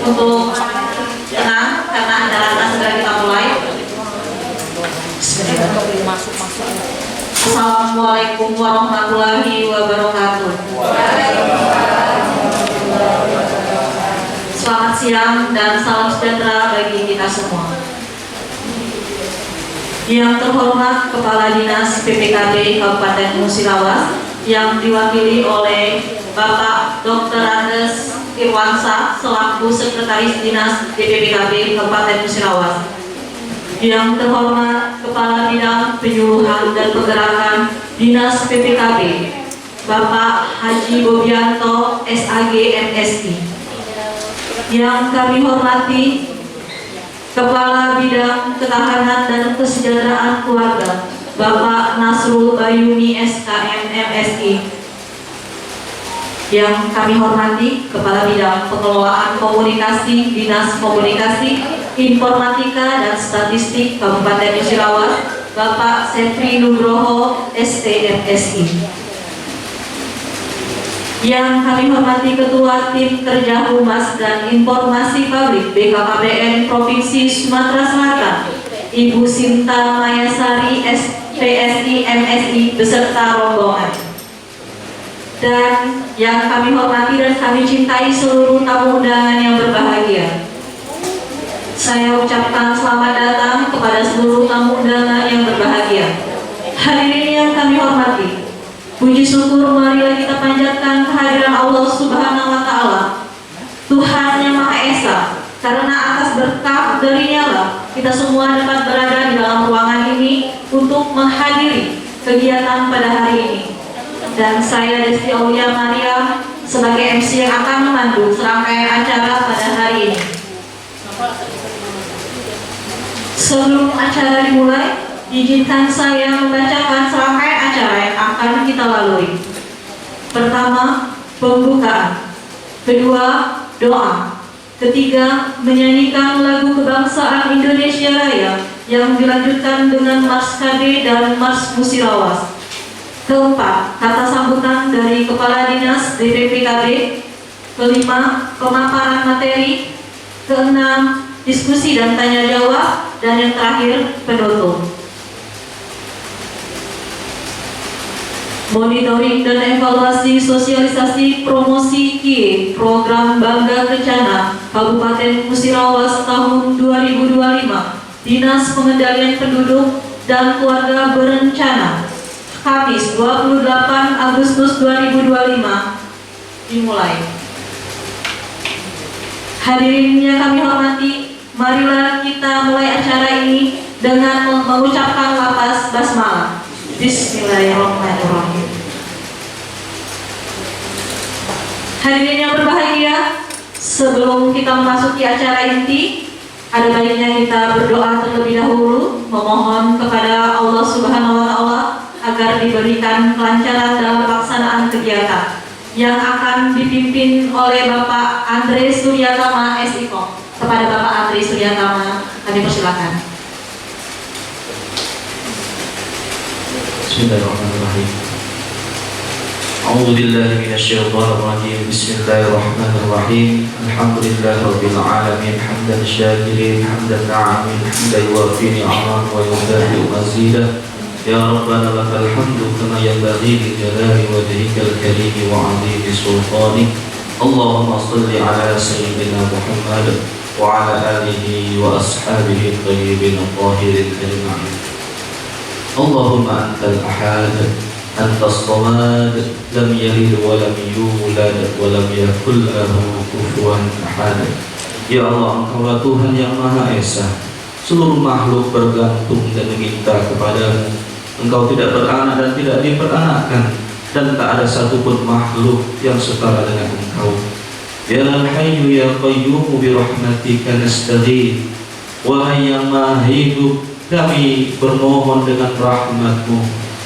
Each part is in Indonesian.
untuk tenang karena acara akan segera kita mulai. Assalamualaikum warahmatullahi wabarakatuh. Selamat siang dan salam sejahtera bagi kita semua. Yang terhormat Kepala Dinas PPKB Kabupaten Musirawas yang diwakili oleh Bapak Dr. Andes Irwansa selaku Sekretaris Dinas DPPKB Kabupaten Musirawas. Yang terhormat Kepala Bidang Penyuluhan dan Pergerakan Dinas PPKB Bapak Haji Bobianto SAG MSI. Yang kami hormati Kepala Bidang Ketahanan dan Kesejahteraan Keluarga Bapak Nasrul Bayumi SKM MSI. Yang kami hormati Kepala Bidang Pengelolaan Komunikasi Dinas Komunikasi, Informatika dan Statistik Kabupaten Musirawas Bapak Sepri Nugroho STMSI. Yang kami hormati Ketua Tim Kerja Humas dan Informasi Publik BKKBN Provinsi Sumatera Selatan Ibu Sinta Mayasari SPSI MSI beserta rombongan. Dan yang kami hormati dan kami cintai seluruh tamu undangan yang berbahagia. Saya ucapkan selamat datang kepada seluruh tamu undangan yang berbahagia. Hadirin yang kami hormati, puji syukur marilah kita panjatkan kehadiran Allah Subhanahu wa Ta'ala, Tuhan yang Maha Esa, karena atas berkah darinya lah kita semua dapat berada di dalam ruangan ini untuk menghadiri kegiatan pada hari ini. Dan saya Desti Aulia Maria sebagai MC yang akan memandu serangkaian acara pada hari ini. Sebelum acara dimulai, izinkan saya membacakan serangkaian acara yang akan kita lalui. Pertama, pembukaan. Kedua, doa. Ketiga, menyanyikan lagu kebangsaan Indonesia Raya yang dilanjutkan dengan Mars KD dan Mars Musirawas. Keempat, kata sambutan dari Kepala Dinas DPPKB. Kelima, pemaparan materi. Keenam, diskusi dan tanya jawab. Dan yang terakhir, penutup. Monitoring dan evaluasi sosialisasi promosi KIE Program Bangga Kencana Kabupaten Musirawas tahun 2025 Dinas Pengendalian Penduduk dan Keluarga Berencana Kamis 28 Agustus 2025 dimulai. Hadirin yang kami hormati, marilah kita mulai acara ini dengan mengucapkan lafaz basmalah. Bismillahirrahmanirrahim. Hadirin yang berbahagia, sebelum kita memasuki acara inti, ada baiknya kita berdoa terlebih dahulu, memohon kepada Allah Subhanahu wa Ta'ala agar diberikan kelancaran dalam pelaksanaan kegiatan yang akan dipimpin oleh Bapak Andre Suryatama SIKOM. Kepada Bapak Andre Suryatama, kami persilakan. Bismillahirrahmanirrahim. A'udzu billahi minasyaitonir rajim. Bismillahirrahmanirrahim. Alhamdulillahirabbil alamin, hamdan syakirin, hamdan na'imin, hamdan yuwafi ni'amahu wa yudafi mazidah. Ya Rabbana lakal hamdu kama yanbaghi li jalali wajhikal karim wa 'azimi sultanik. Allahumma shalli ala sayyidina Muhammad wa ala alihi wa ashabihi thayyibin tahirin ajma'in. Allahumma antal ahad, antas samad, lam yalid wa lam yulad wa lam yakul lahu kufuwan ahad. Ya Allah, Engkaulah Tuhan yang Maha Esa, seluruh makhluk bergantung dan meminta kepadamu. Engkau tidak beranak dan tidak diperanakkan, dan tak ada satupun makhluk yang setara dengan Engkau. Ya Hayyu ya Qayyum bi rahmatika nastaghith. Wahai yang Maha Hidup, kami bermohon dengan rahmat-Mu.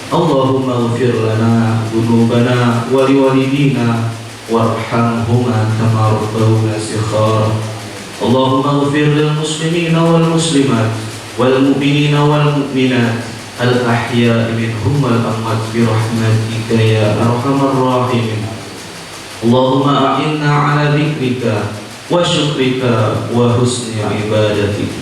Allahumma ighfir lana dzunubana wa liwalidina warhamhuma kama rabbawna shighara. Allahumma ighfir lil muslimina wal muslimat wal mu'minina wal mu'minat al ahya'i minhum wal amwat bi rahmatika ya arhamar rahimin. Allahumma a'inna ala dzikrika wa syukrika wa husni ibadatik.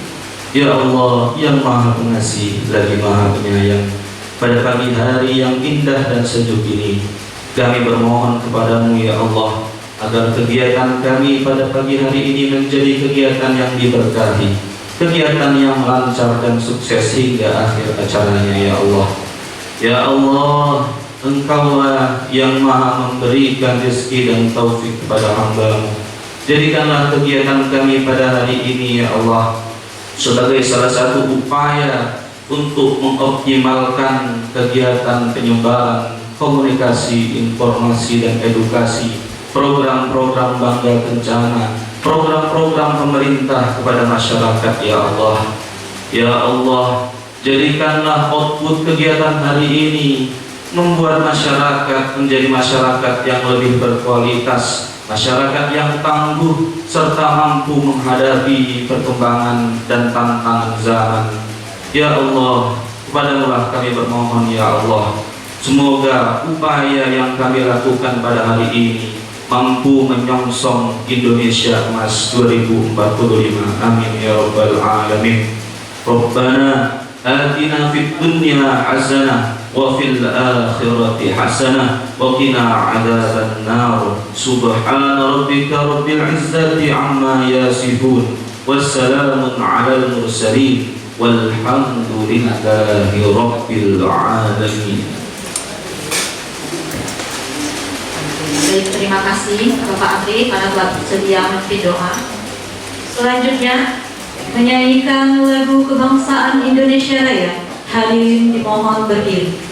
Ya Allah yang maha pengasih lagi maha penyayang, pada pagi hari yang indah dan sejuk ini kami bermohon kepadamu ya Allah agar kegiatan kami pada pagi hari ini menjadi kegiatan yang diberkahi, kegiatan yang lancar dan sukses hingga akhir acaranya ya Allah. Ya Allah, Engkaulah yang maha memberikan rezeki dan taufik kepada hamba-Mu. Jadikanlah kegiatan kami pada hari ini ya Allah sebagai salah satu upaya untuk mengoptimalkan kegiatan penyebaran komunikasi, informasi dan edukasi, program-program Bangga Kencana, program-program pemerintah kepada masyarakat ya Allah. Ya Allah, jadikanlah output kegiatan hari ini membuat masyarakat menjadi masyarakat yang lebih berkualitas, masyarakat yang tangguh serta mampu menghadapi perkembangan dan tantangan zaman. Ya Allah, kepadamu-lah kami bermohon ya Allah, semoga upaya yang kami lakukan pada hari ini mampu menyongsong Indonesia Emas 2045. Amin ya rabbal alamin. Rabbana atina fid dunya hasanah wa fil akhirati hasanah wa qina adzaban nar. Subhana rabbika rabbil izzati amma yasifun, wassalamun alal mursalin, walhamdulillahi rabbil alamin. Baik, terima kasih Bapak Atri karena telah bersedia memimpin doa. Selanjutnya menyanyikan lagu kebangsaan Indonesia Raya. Hadirin dimohon berdiri.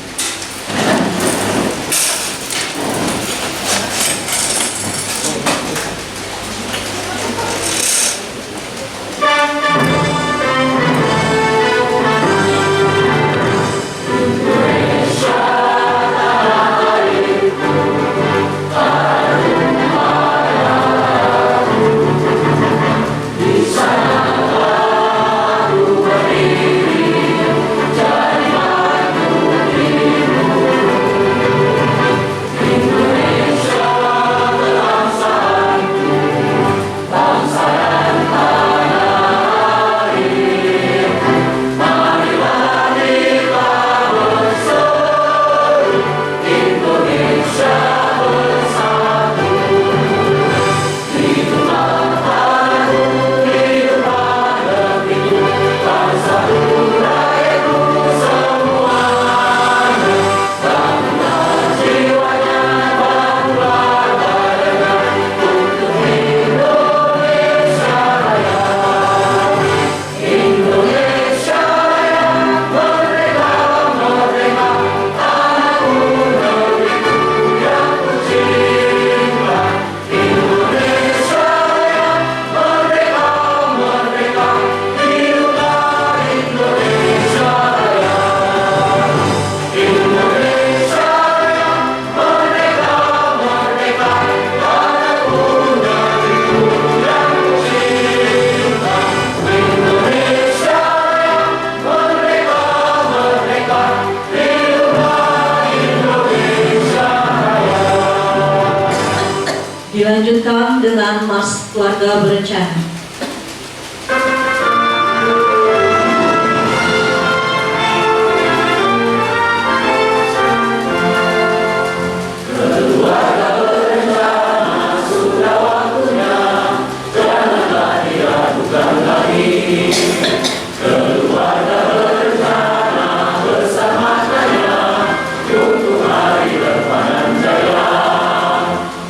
Dilanjutkan dengan Mas Keluarga Berencana.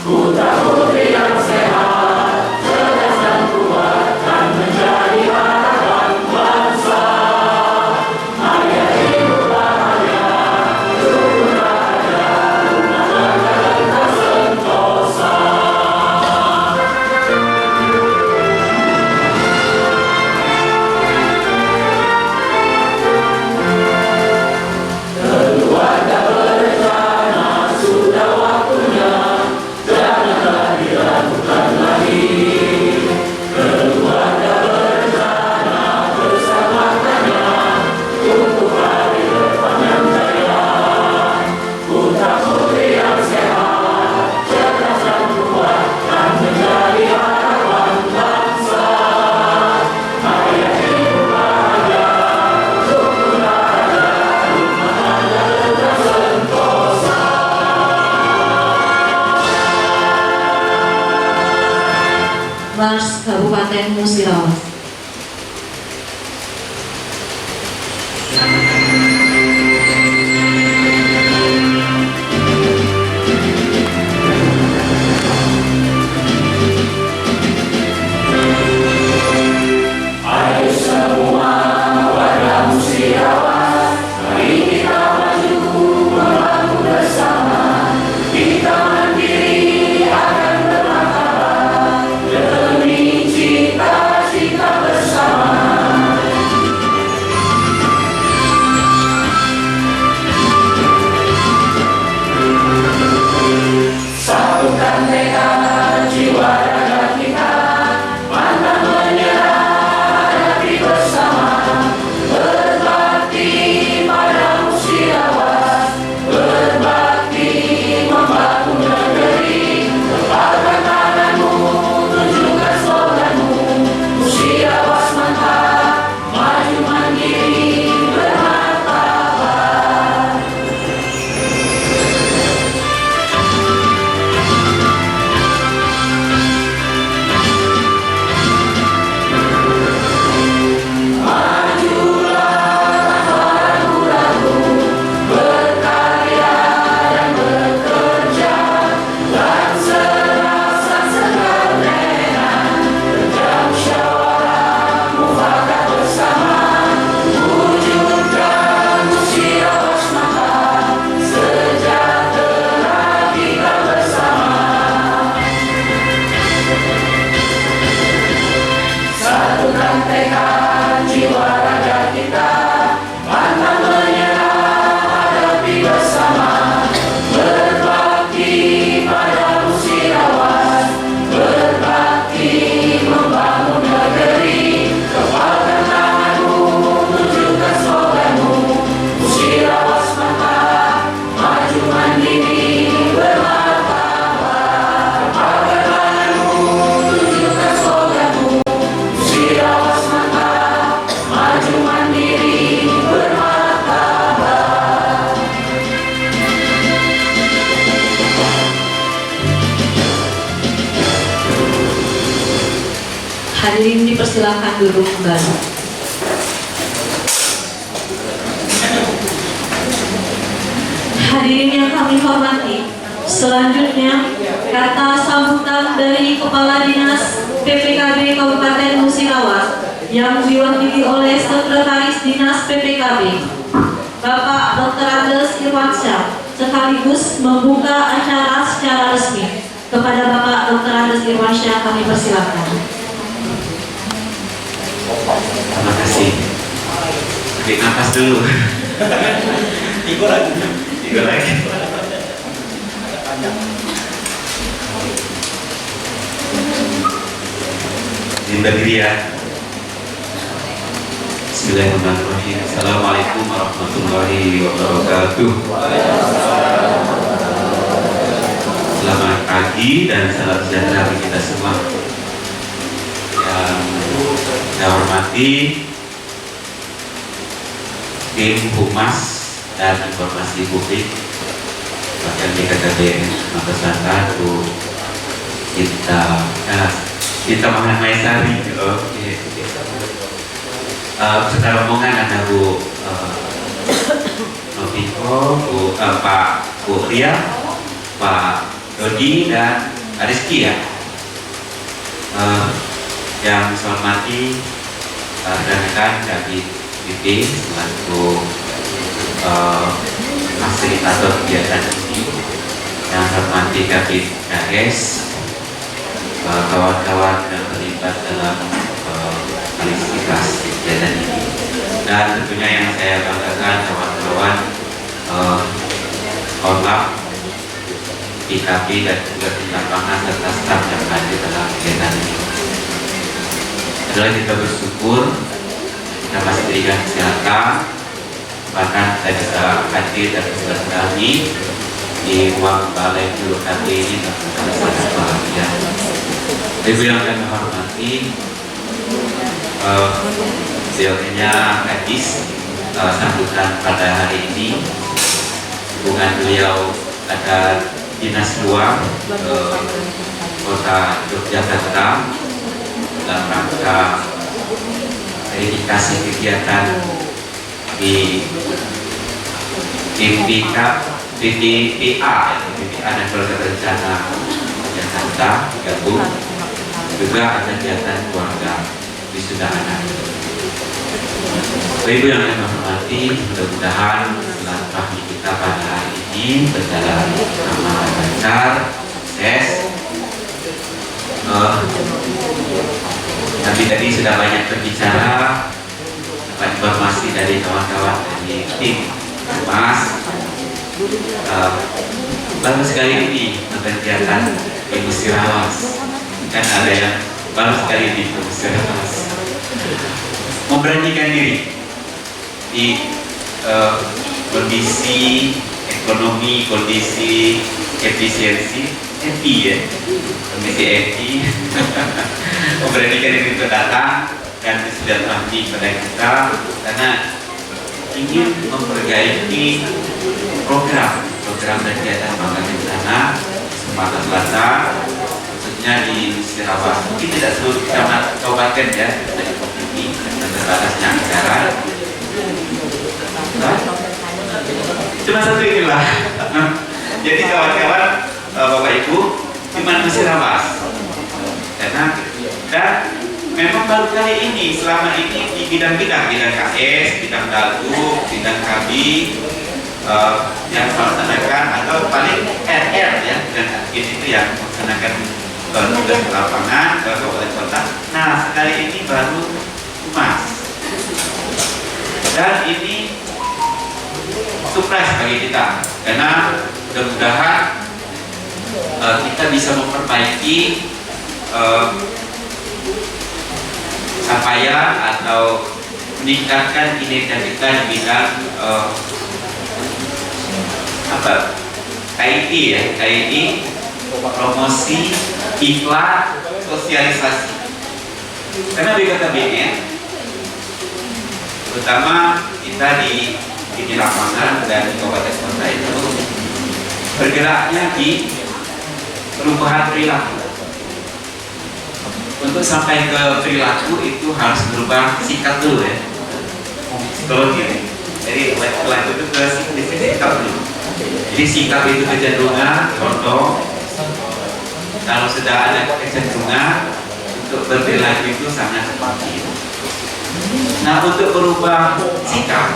Putra putri yang sehat, cerdas dan kuat. Dinas Kabupaten Musirawas. Hadirin dipersilakan duduk kembali. Hadirin yang kami hormati, selanjutnya kata sambutan dari Kepala Dinas PPKB Kabupaten Musirawas yang diwakili oleh Sekretaris Dinas PPKB Bapak Dr. Andes Irwansyah sekaligus membuka acara secara resmi. Kepada Bapak Dr. Andes Irwansyah kami persilakan. Terima kasih. Tarik nafas dulu. Tiga lagi. Minta diri ya. Bismillahirrahmanirrahim. Assalamualaikum warahmatullahi wabarakatuh. Selamat pagi dan salam sejahtera bagi kita semua. Yang saya hormati tim Humas dan Informasi Publik Bagian BKKBN Sumatera Selatan, Bu Cinta Mahamayasari. Secara rombongan ada Bu Noviko, Bu Ria, Pak Dodi dan Rizky ya. Yang saya hormati rekan-rekan dari BP selaku fasilitator kegiatan ini, yang saya hormati Kabit KS, kawan-kawan yang terlibat dalam partisipasi kegiatan ini, dan tentunya yang saya banggakan kawan-kawan Orlap, PKP dan juga tim lapangan serta staf yang hadir dalam kegiatan ini. Adalah kita bersyukur kita masih diberikan kesehatan, bahkan kita bisa hadir dan bersilaturahmi di ruang balai BKKB ini, tentu sangat bahagia. Ibu yang kami hormati, beliaunya hadis sambutan pada hari ini. Hubungan beliau ada dinas luar Kota Yogyakarta dalam rangka verifikasi kegiatan di PPA dan keluarga berencana Jakarta gabung, juga ada kegiatan keluarga wisuda anak. Bapak Ibu yang saya hormati, mudah-mudahan silaturahmi kita pada hari ini berjalan aman dan lancar, sukses. Tapi tadi sudah banyak berbicara, dapat informasi dari kawan-kawan dari tim Mas. Baru sekali ini kegiatan Ibu Sirawas, kan ada yang baru sekali ini Ibu Sirawas memberanikan diri di kondisi ekonomi, kondisi efisiensi, kondisi EPI memberanikan diri untuk datang dan bersilaturahmi pada kita karena ingin memperbaiki program dan kegiatan Bangga Kencana Sumatera Selatan, khususnya di Sirawas. Mungkin tidak seluruh kabupaten ya, dari ini dan terbatasnya anggaran. Cuma satu inilah. Jadi kawan-kawan, Bapak Ibu, cuma di Sirawas. Dan memang baru kali ini, selama ini di bidang KS, bidang Dagu, bidang Kabi, yang melaksanakan atau paling RR ya, dan itu yang melaksanakan tugas di lapangan ke kabupaten kota. Nah, sekali ini baru Humas, dan ini surprise bagi kita karena mudah-mudahan kita bisa memperbaiki capaian atau meningkatkan kinerja kita di bidang KII ya, KII, promosi, iklan, sosialisasi. Karena BKKBN, terutama kita di lapangan dan di kabupaten kota itu bergeraknya di perubahan perilaku. Untuk sampai ke perilaku itu harus berubah sikap dulu ya, psikologi ya. Jadi perilaku itu ke sikap dulu. Jadi sikap itu kecenderungan, contoh kalau sudah ada kecenderungan untuk berperilaku itu sangat seperti itu. Nah, untuk berubah sikap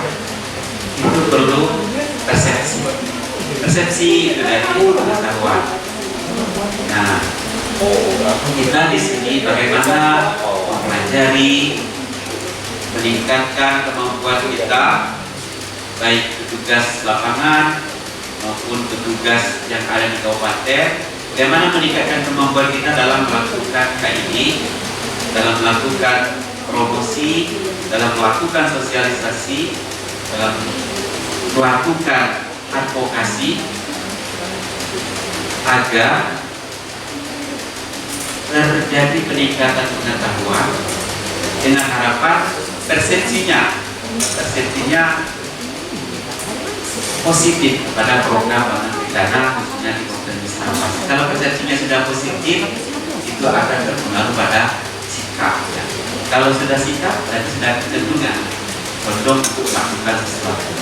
itu perlu persepsi itu dari pengetahuan. Nah, kita di sini bagaimana mempelajari, meningkatkan kemampuan kita, baik petugas lapangan maupun petugas yang ada di kabupaten, bagaimana meningkatkan kemampuan kita dalam melakukan KII, dalam melakukan promosi, dalam melakukan sosialisasi, dalam melakukan advokasi agar terjadi peningkatan pengetahuan dengan harapan persepsinya positif pada program Bangga Kencana khususnya di Kabupaten Sirawas. Kalau persepsinya sudah positif, itu akan berpengaruh pada sikap ya. Kalau sudah sikap dan sudah kecenderungan condong untuk melakukan sesuatu.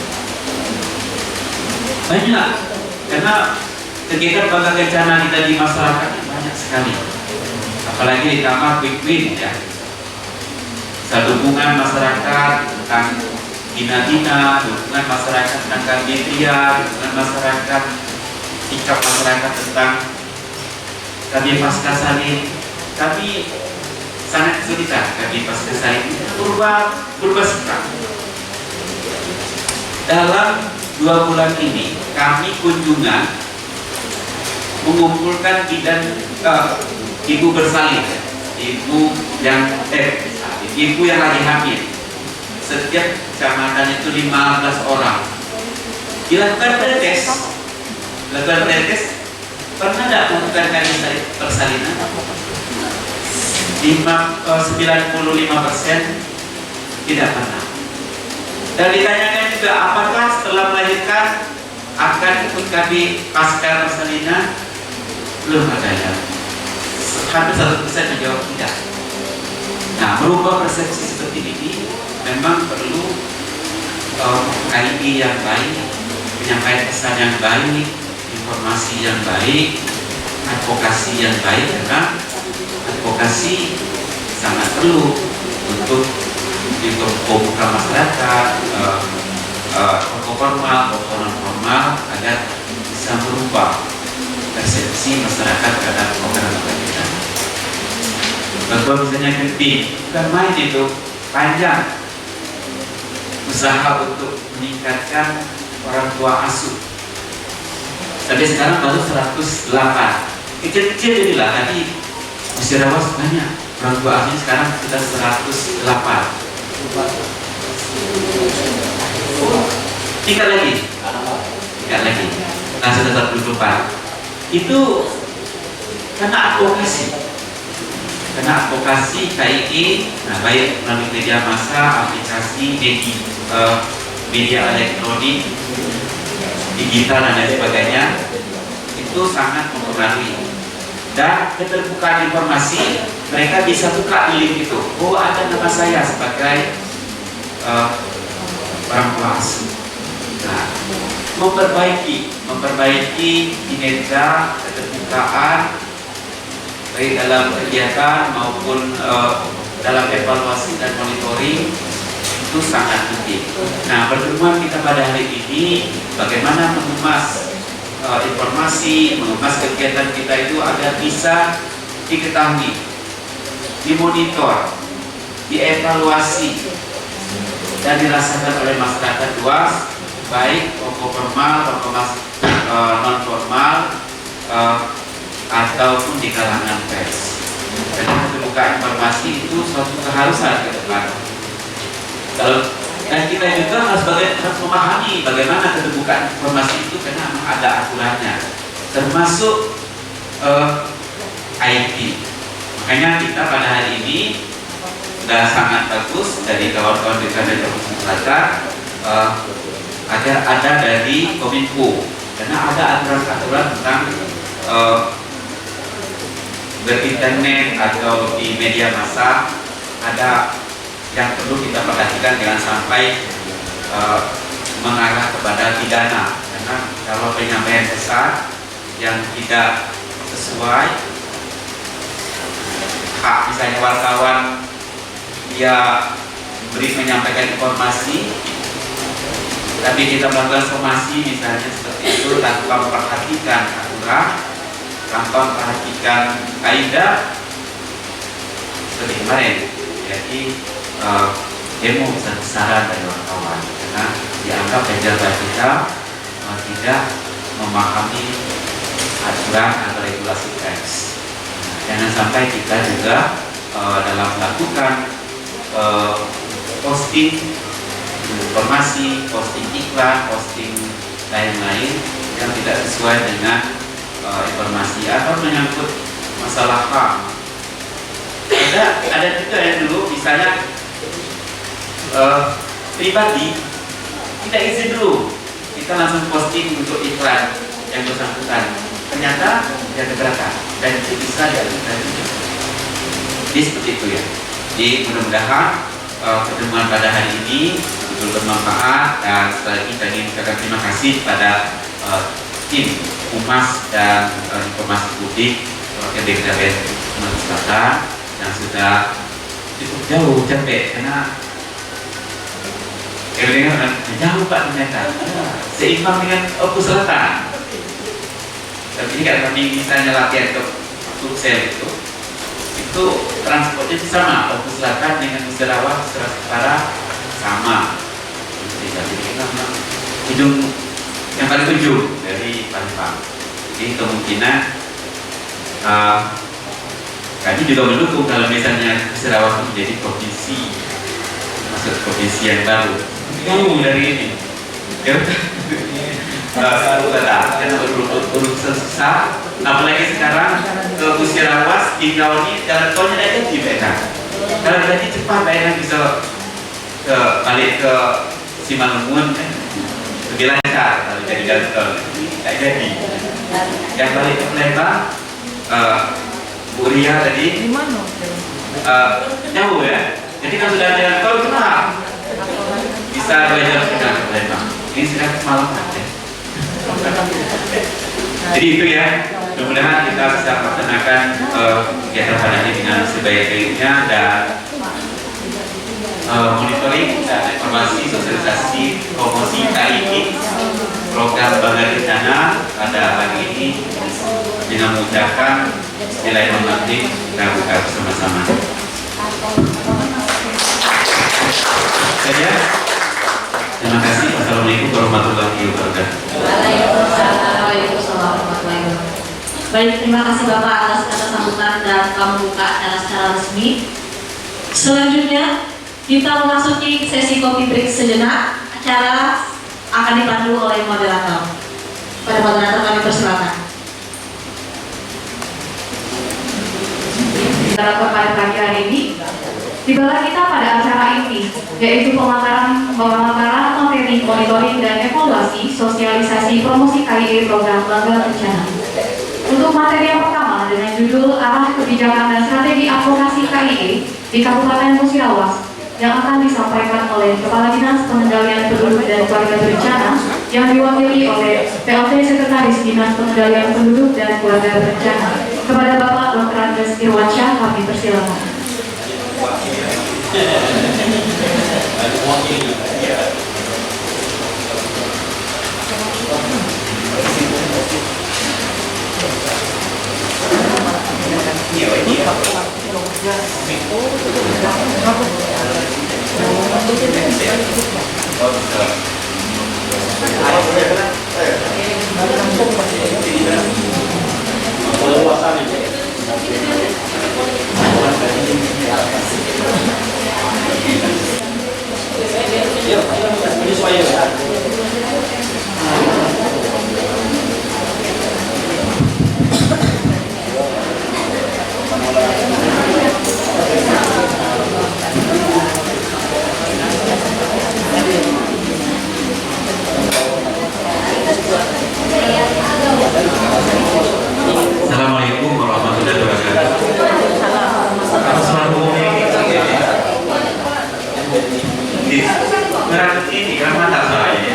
Banyak, karena kegiatan Bangga Kencana kita di masyarakat banyak sekali. Apalagi ditambah quick win ya. Dukungan masyarakat tentang bina-bina, dukungan masyarakat tentang KBTIA, dukungan masyarakat, sikap masyarakat tentang KB Pasca Salin. Kami sangat kesulitan KB Pasca Salin berubah sikap. Dalam 2 bulan ini kami kunjungan mengumpulkan bidan ibu bersalin, ibu yang lagi hamil. Setiap kecamatan itu 15 orang. Dilakukan pretest. Pernah tidak melakukan persalinan? 95% tidak pernah. Dan ditanyakan juga apakah setelah melahirkan akan ikut KB pasca persalinan? Belum ada ya. Hampir 100% menjawab tidak. Nah, merubah persepsi seperti ini memang perlu KII yang baik, penyampaian pesan yang baik, informasi yang baik, advokasi yang baik, karena advokasi sangat perlu untuk membuka masyarakat, tokoh formal, tokoh non formal, agar bisa merubah persepsi masyarakat terhadap program kita. Bahwa misalnya genting, bukan main itu, panjang usaha untuk meningkatkan orang tua asuh. Sampai sekarang baru 108. Kecil-kecil inilah tadi musyawarah banyak. Orang tua asuh sekarang sudah 108. Tingkat lagi. Nah, sudah 124. Itu karena advokasi KII, nah baik melalui media massa, aplikasi, media elektronik, digital dan lain sebagainya, itu sangat mempengaruhi. Dan keterbukaan informasi, mereka bisa buka link itu. Oh, ada nama saya sebagai orang tua asuh. Nah, memperbaiki kinerja, keterbukaan, baik dalam kegiatan maupun dalam evaluasi dan monitoring, itu sangat penting. Nah, pertemuan kita pada hari ini bagaimana mengemas informasi, mengemas kegiatan kita itu agar bisa diketahui, dimonitor, dievaluasi, dan dirasakan oleh masyarakat luas, baik tokoh formal, tokoh non formal, ataupun di kalangan pers. Karena terbuka informasi itu suatu keharusan ke depan. Dan kita juga harus memahami bagaimana keterbukaan informasi itu, karena memang ada aturannya, termasuk IT. Makanya kita pada hari ini sudah sangat bagus dari kawan-kawan kita dari Provinsi Selatan, agar ada dari Kominfo, karena ada aturan-aturan tentang berinternet atau di media massa, ada yang perlu kita perhatikan jangan sampai mengarah kepada pidana. Karena kalau penyampaian pesan yang tidak sesuai, hak misalnya wartawan dia menyampaikan informasi, tapi kita melakukan somasi misalnya seperti itu tanpa memperhatikan aturan, tanpa memperhatikan kaidah, seperti kemarin jadi demo besar-besaran dari wartawan karena dianggap pejabat kita tidak memahami aturan atau regulasi pers. Jangan sampai kita juga dalam melakukan posting informasi, posting iklan, posting lain-lain yang tidak sesuai dengan informasi atau menyangkut masalah HAM. Ada juga yang dulu misalnya pribadi tidak izin dulu, kita langsung posting untuk iklan yang bersangkutan, ternyata tidak keberatan dan itu bisa diajukan juga. Jadi seperti itu ya. Jadi mudah-mudahan pertemuan pada hari ini betul bermanfaat, dan sekali lagi kami mengucapkan terima kasih pada tim Humas dan Informasi Publik KDKBN Sumatera Selatan yang sudah cukup jauh capek karena jauh Pak ternyata seimbang dengan Opus Selatan. Tapi ini kalau kami misalnya latihan ke Tuksel itu transportnya sama, Opus Selatan dengan Musyawarah secara sama. Jadi kita memang hidung yang paling ujung dari Palembang. Jadi kemungkinan kami juga mendukung kalau misalnya Musyawarah menjadi provinsi, masuk provinsi yang baru. Jauh dari ini. Karena urusan susah, apalagi sekarang ke Musyawarah tinggal ini jalan tolnya ada di Medan. Kalau tadi cepat Medan bisa balik ke Simalungun kan lebih lancar kalau jadi jalan tol. Tak jadi. Yang balik ke Palembang, Bu Ria tadi jauh ya. Jadi kalau sudah jalan tol cepat bisa belajar benar Pak. Ini sekarang semalaman ya. Jadi itu ya. Mudah-mudahan kita bisa melaksanakan kegiatan pada ini dengan sebaik-baiknya dan monitoring dan informasi sosialisasi promosi KII program Bangga Rencana pada pagi ini dengan mengucapkan Bismillahirrahmanirrahim kita buka bersama-sama. Saja. Terima kasih. Assalamualaikum warahmatullahi wabarakatuh. Waalaikumsalam warahmatullahi wabarakatuh. Baik, terima kasih Bapak atas kata sambutan dan pembuka acara secara resmi. Selanjutnya kita memasuki sesi kopi break sejenak. Acara akan dipandu oleh moderator. Pada moderator kami persilakan. Moderator pada pagi hari ini, tibalah kita pada acara ini, yaitu pemaparan materi monitoring dan evaluasi sosialisasi promosi KII program Bangga Rencana. Untuk materi yang pertama dengan judul Arah Kebijakan dan Strategi Advokasi KII di Kabupaten Musirawas yang akan disampaikan oleh Kepala Dinas Pengendalian Penduduk dan Keluarga Berencana yang diwakili oleh PLT Sekretaris Dinas Pengendalian Penduduk dan Keluarga Berencana. Kepada Bapak Dr. Andes Irwansyah kami persilakan. Assalamualaikum warahmatullahi wabarakatuh. Berarti ini kan mata saya.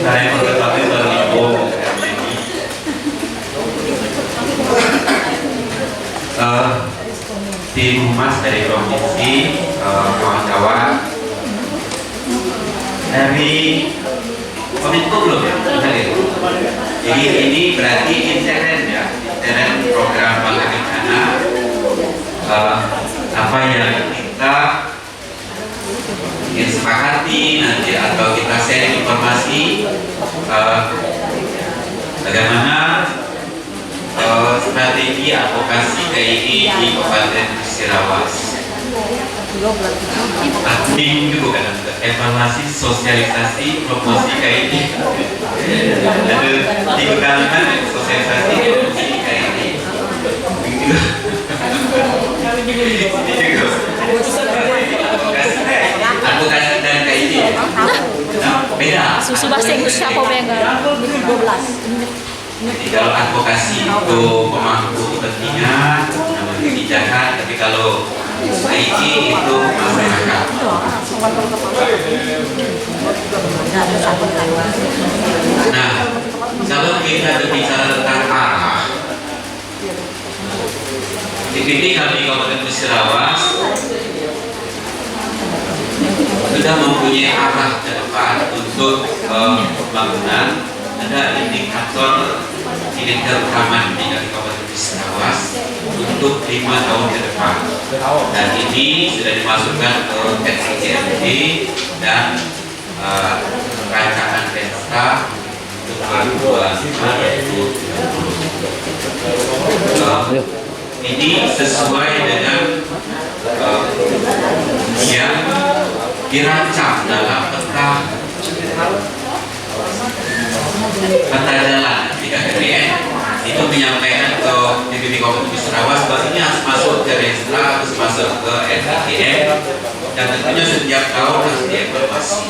Saya berkata terlibat tim humas dari provinsi kawan-kawan dari Kominfo belum ya? Jadi ini berarti intern ya, intern program Bangga Rencana. Apa yang kita ingin sepakati nanti atau kita share informasi bagaimana strategi advokasi KII di Kabupaten Musirawas. Minggu kan evaluasi sosialisasi promosi KII. Ada 3 kalimat sosialisasi promosi KII. Advokasi dan KII. Nah, beda. Susu basing siapa bengkel 12. Jadi kalau advokasi itu pemangku kepentingan, namun kebijakan, tapi kalau KII itu masyarakat. Nah, kalau kita berbicara tentang arah, di kami Kabupaten Musirawas sudah mempunyai arah ke depan untuk pembangunan. Ada indikator rekaman di Kabupaten Musirawas untuk 5 tahun ke depan, dan ini sudah dimasukkan ke SIJMD dan rancangan Pesta untuk 2025-2030. Ini sesuai dengan yang dirancang dalam peta jalan 3 RIN itu menyampaikan ke DPP Kabupaten Sarawak bahwa ini harus masuk ke Restra, harus masuk ke FKTM, dan tentunya setiap tahun harus dievaluasi.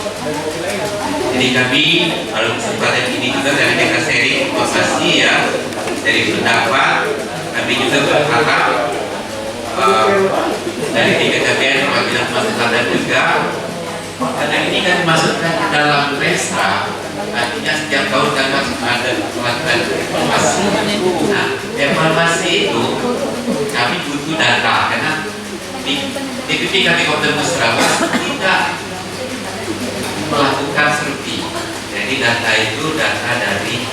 Jadi kami kalau kesempatan ini juga dari mereka sharing informasi ya, dari pendapat kami juga berharap dari DPKBN apabila masukan dan juga karena ini kan dimasukkan ke dalam Restra, artinya setiap tahun kan harus ada melakukan evaluasi. Nah, evaluasi itu kami butuh data karena di DPP kami Kabupaten Sarawak tidak melakukan survei. Jadi data itu data dari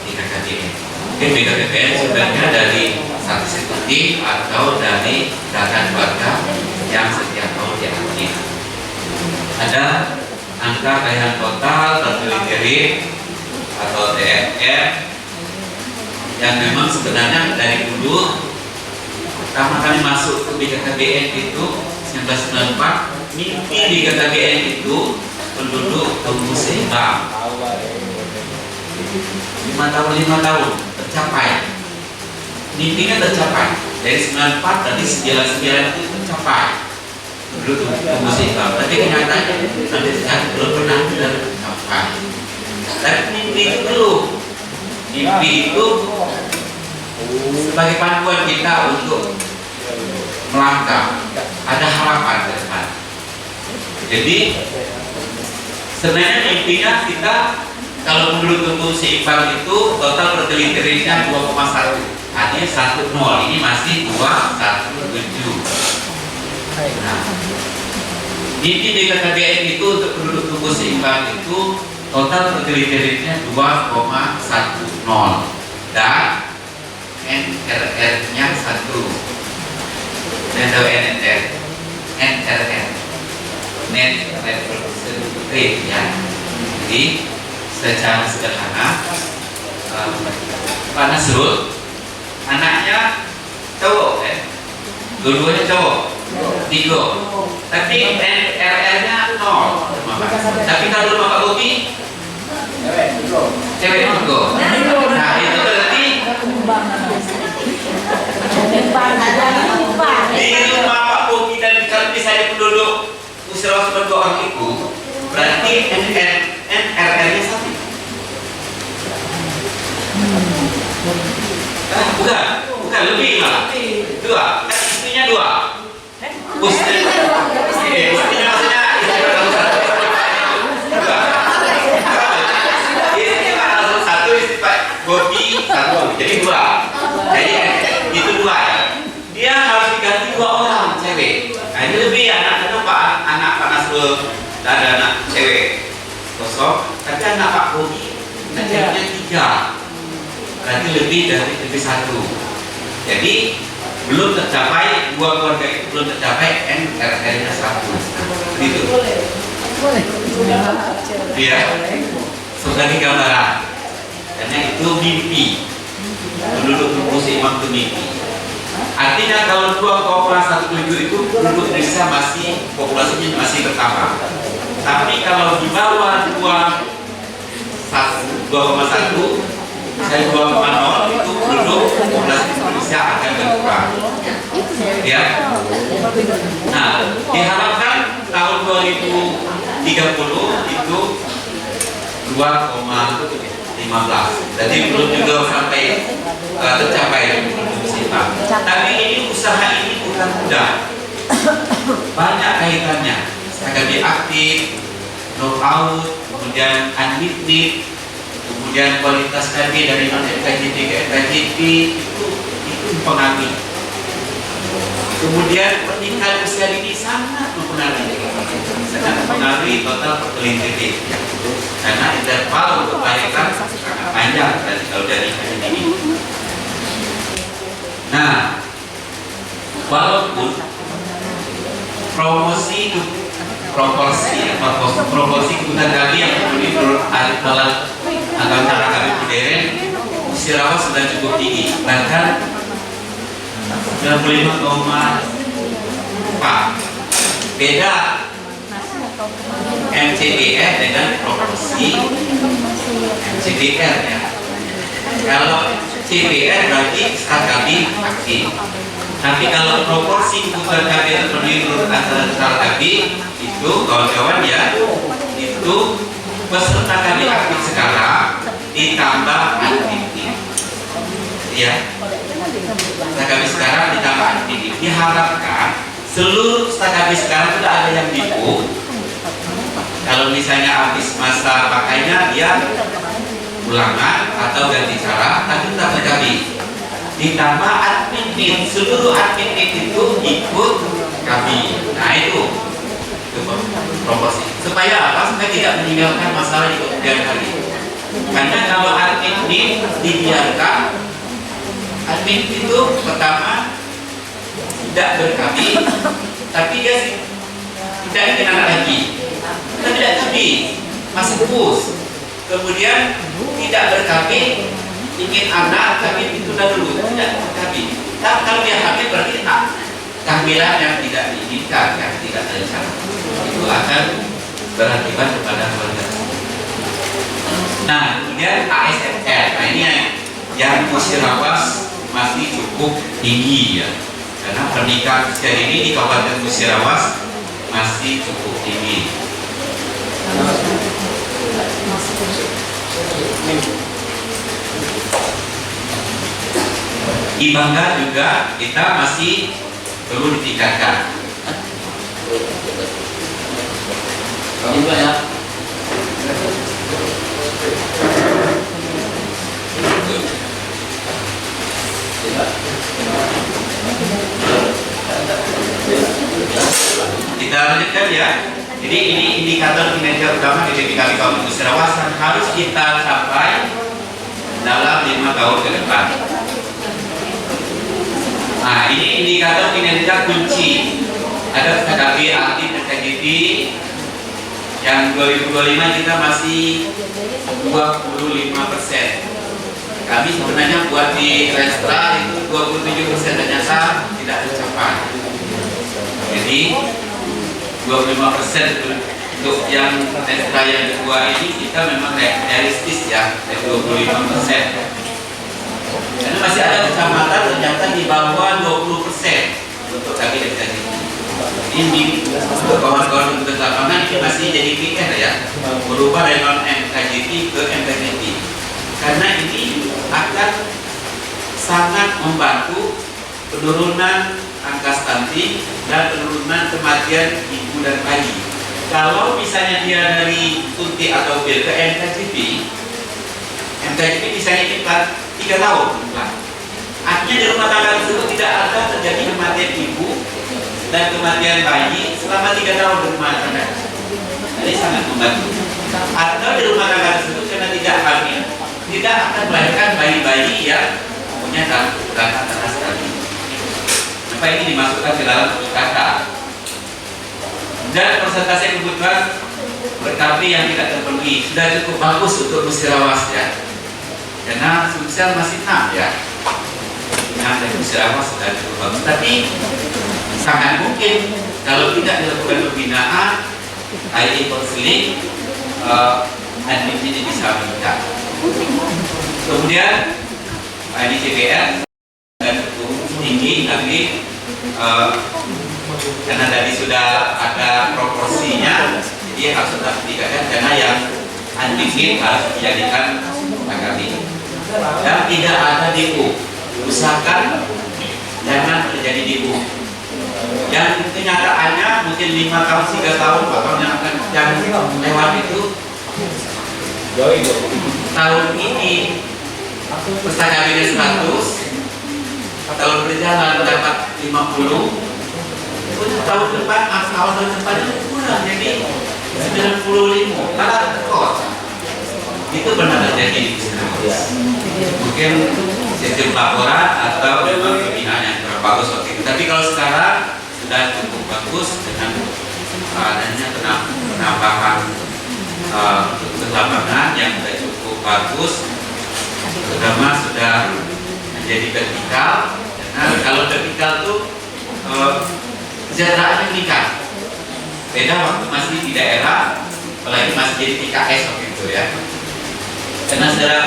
BKKBN. BKKBN sebenarnya dari statistik atau dari data keluarga yang setiap tahun diambil. Ada angka kekayaan total tertera atau TFR yang memang sebenarnya dari dulu pertama kali masuk ke BKKBN itu 1994, mimpi BKKBN itu penduduk tumbuh seimbang 5 tahun tercapai, mimpinya tercapai dari 94 dari 99 itu tercapai penduduk tumbuh seimbang, tapi kenyataannya sampai sekarang belum pernah tercapai. Tapi mimpi itu belum, mimpi itu sebagai panduan kita untuk melangkah, ada harapan ke depan. Jadi sebenarnya mimpinya kita kalau penduduk tumbuh seimbang itu total fertility rate-nya 2,1, artinya 10, ini masih 2,17. Nah, mimpi BKKBN itu untuk penduduk tumbuh seimbang itu total fertility rate-nya 2,10 dan NRR-nya 1. Dan tahu NRR, net reproduction rate ya. Jadi secara sederhana, Pak Nasrul anaknya cowok ya, dua-duanya cowok, 3, tapi NRR-nya 0. Tapi kalau Bapak Bobi cewek juga. Nah itu berarti di rumah Pak Bobi dan kalau misalnya penduduk Sarawak sebanyak orang itu berarti NRR-nya 1. Bukan lebih malah 2, kan istrinya 2. Istrinya maksudnya istri Pak Nasrul 1, istri Pak Bobi 1, jadi 2. Jadi itu 2 ya. Dia harus diganti 2 orang cewek. Nah ini lebih anak Pak Nasrul ada anak cewek kosong, tapi anak Pak Bobi ceweknya 3. Berarti lebih dari 1. Jadi belum tercapai, 2 keluarga itu belum tercapai NRR-nya 1. Begitu. Iya. Sebagai gambaran. Karena itu mimpi. Penduduk tumbuh seimbang itu mimpi. Artinya kalau 2,17 itu penduduk Indonesia masih populasinya masih bertambah. Tapi kalau di bawah 2,1 dan 2,0 itu penduduk populasi Indonesia akan berkurang. Ya. Nah, diharapkan tahun 2030 itu 2,15. Jadi belum juga sampai tercapai penduduk seimbang. Tapi ini usaha ini bukan mudah. Banyak kaitannya. Akademi aktif, knockout, kemudian unlimited, kemudian kualitas KB dari non-FKJP ke FKJP itu mempengaruhi. Kemudian pernikahan usia dini sangat mempengaruhi total fertility rate, karena interval untuk melahirkan sangat panjang kalau dari ini. Nah, walaupun proporsi kebutuhan kami yang menurut atau cara kami modern Sarawak sudah cukup tinggi, bahkan 95,4. Beda MCDR dengan proporsi MCDR ya. Kalau CPR berarti SKKB aktif. Tapi kalau proporsi kebutuhan KB terpenuhi menurut antara SKKB itu kawan-kawan ya, itu peserta KB aktif sekarang ditambah aktif ya. SKKB sekarang ditambah aktif. Diharapkan seluruh SKKB sekarang tidak ada yang dipu. Kalau misalnya habis masa pakainya dia ulangan atau ganti cara, tapi tetap SKKB. Ditambah admin, seluruh admin itu ikut kami. Nah itu proporsi. Supaya apa? Supaya tidak meninggalkan masalah di kemudian hari. Karena kalau admin dibiarkan, admin itu pertama tidak berkami, tapi dia tidak ingin anak lagi. Kita tidak kami, masih push. Kemudian tidak berkami, ingin anak, tapi ditunda dulu, tidak berkami. Tapi kalau dia hamil berarti kehamilan yang tidak diinginkan, yang tidak terencana, itu akan berakibat kepada keluarga. Nah, kemudian ASFR, nah ini yang Musirawas masih cukup tinggi ya, karena pernikahan usia ini di Kabupaten Musirawas masih cukup tinggi. Di Bangka juga kita masih perlu ditingkatkan. Kita lanjutkan ya. Jadi ini indikator kinerja utama di DPKB Kabupaten Musirawas harus kita capai dalam 5 tahun ke depan. Nah, ini indikator kinerja kunci. Ada SKKB aktif SKGP yang 2025 kita masih 25%. Kami sebenarnya buat di Restra itu 27%, ternyata tidak tercapai. Jadi 25% untuk yang Restra yang kedua ini kita memang realistis ya, 25%. Karena masih ada kecamatan ternyata di bawah 20% untuk KBM tadi. Ini untuk kawan-kawan untuk lapangan ini masih jadi PR ya, berubah dari non MKJP ke MKJP. Karena ini akan sangat membantu penurunan angka stunting dan penurunan kematian ibu dan bayi. Kalau misalnya dia dari Tunti atau BIL ke MKJP misalnya kita 3 tahun, artinya di rumah tangga tersebut tidak ada terjadi kematian ibu dan kematian bayi selama 3 tahun di rumah tangga. Jadi sangat membantu. Atau di rumah tangga tersebut karena tidak hamil, tidak akan melahirkan bayi-bayi yang punya tanda tanah sekali. Maka ini dimasukkan ke dalam IKK. Dan persentase kebutuhan per yang tidak terpenuhi sudah cukup bagus untuk Musirawas ya. Karena Sumsel masih 6 ya. Nah, dari Musirawas sudah cukup bagus. Tapi sangat mungkin kalau tidak dilakukan pembinaan, ID konseling, admin ini bisa meningkat. Kemudian ID CPR sudah cukup tinggi, tapi karena tadi sudah ada proporsinya, jadi harus tetap ditingkatkan karena yang antigen harus dijadikan KKB. Dan tidak ada DO. Usahakan jangan terjadi DO. Yang kenyataannya mungkin 5 tahun, 3 tahun, 4 tahun yang lewat itu tahun ini peserta kabinet 100, tahun berjalan dapat 50, tahun depan awal tahun depan itu kurang jadi 95, malah rekor. Itu benar terjadi di sini. Mungkin sistem laporan atau memang pembinaan yang kurang bagus waktu itu. Tapi kalau sekarang sudah cukup bagus dengan adanya penambahan lapangan yang sudah cukup bagus, terutama sudah menjadi vertikal. Karena kalau vertikal itu kesejahteraannya meningkat. Beda waktu masih di daerah, apalagi masih jadi PKS waktu itu ya. Karena saudara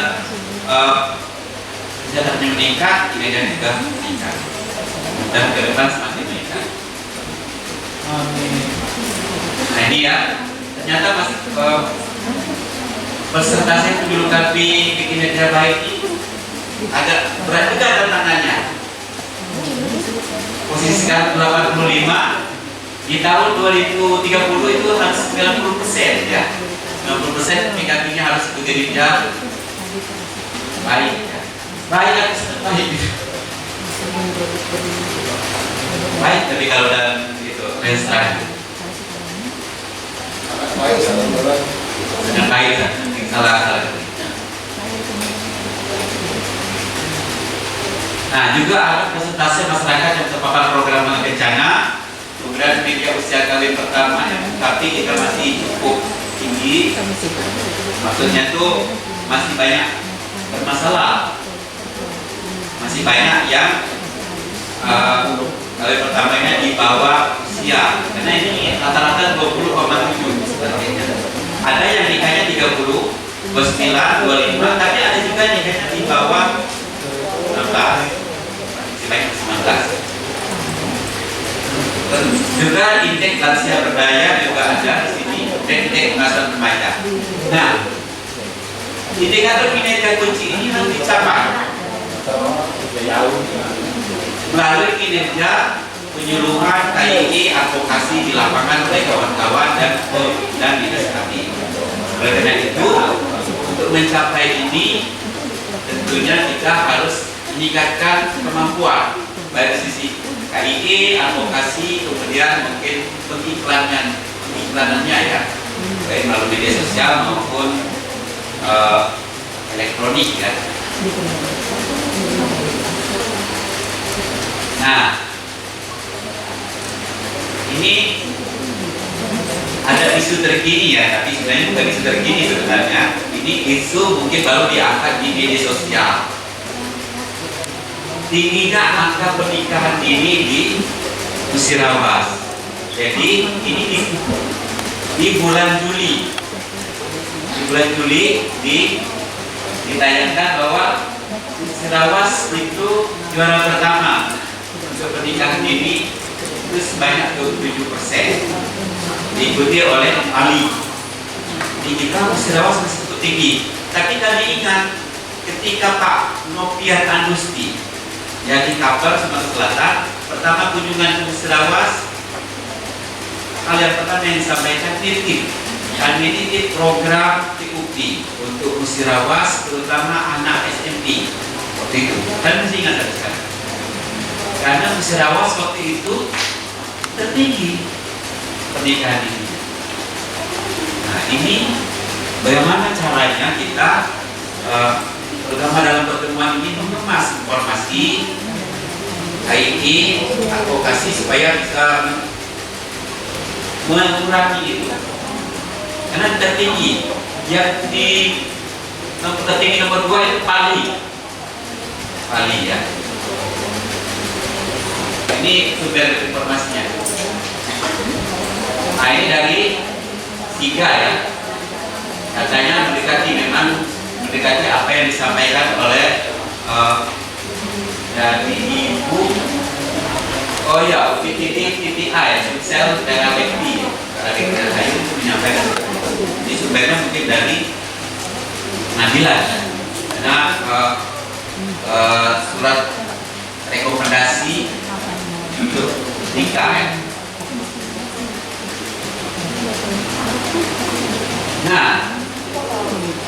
kesehatannya meningkat, kinerjanya juga meningkat, dan ke depan semakin meningkat. Nah ini ya, ternyata masih persentase penjulukan di kinerja baik ini agak berat juga tantangannya. Posisi sekarang 85, di tahun 2030 itu harus 90% ya. 90% indikatornya harus kinerja baik ya. Baik atau baik baik, tapi kalau dalam itu restoran sedang baik kan, salah. Nah juga ada persentase masyarakat yang terpapar program bencana, kemudian media usia kawin pertama, tapi kita masih cukup tinggi. Maksudnya tuh masih banyak bermasalah, masih banyak yang kali pertamanya di bawah usia, karena ini rata-rata 20,7 sebagainya. Ada yang nikahnya 30, 29, 25, tapi ada juga nikahnya di bawah 16, masih banyak 19. Juga indeks lansia berdaya juga ada di sini, dan indeks pengasuhan remaja. Nah, indikator kinerja kunci ini harus dicapai melalui kinerja penyuluhan KII advokasi di lapangan oleh kawan-kawan dan dinas kami. Oleh karena itu, untuk mencapai ini tentunya kita harus meningkatkan kemampuan baik sisi KII, advokasi, kemudian mungkin pengiklanannya ya, baik melalui media sosial maupun elektronik ya. Nah, ini ada isu terkini ya, tapi sebenarnya bukan isu terkini sebenarnya. Ini isu mungkin baru diangkat di media sosial. Tingginya angka pernikahan dini di Musirawas. Jadi ini di bulan Juli. Di bulan Juli ditayangkan bahwa Musirawas itu juara pertama untuk pernikahan dini itu sebanyak 27%, diikuti oleh Bali. Di kita Musirawas masih cukup tinggi. Tapi kami ingat ketika Pak Nopian Agusti yang di Kabar Sumatera Selatan pertama kunjungan ke Musirawas, hal yang pertama yang disampaikan titip. Kami titip program TUP untuk Musirawas, terutama anak SMP waktu itu. Dan masih ingat sampai sekarang. Karena Musirawas waktu itu tertinggi pernikahan ini. Nah ini bagaimana caranya kita terutama dalam pertemuan ini mengemas informasi KII, advokasi supaya bisa mengurangi itu. Karena tertinggi yang di tertinggi nomor 2 itu Bali ya. Ini sumber informasinya. Nah ini dari Siga ya, katanya mendekati apa yang disampaikan oleh dari Ibu PTTI ya, Sel Darah Bekti dari Rahayu menyampaikan. Ini sumbernya mungkin dari pengadilan karena surat rekomendasi untuk nikah ya. Nah,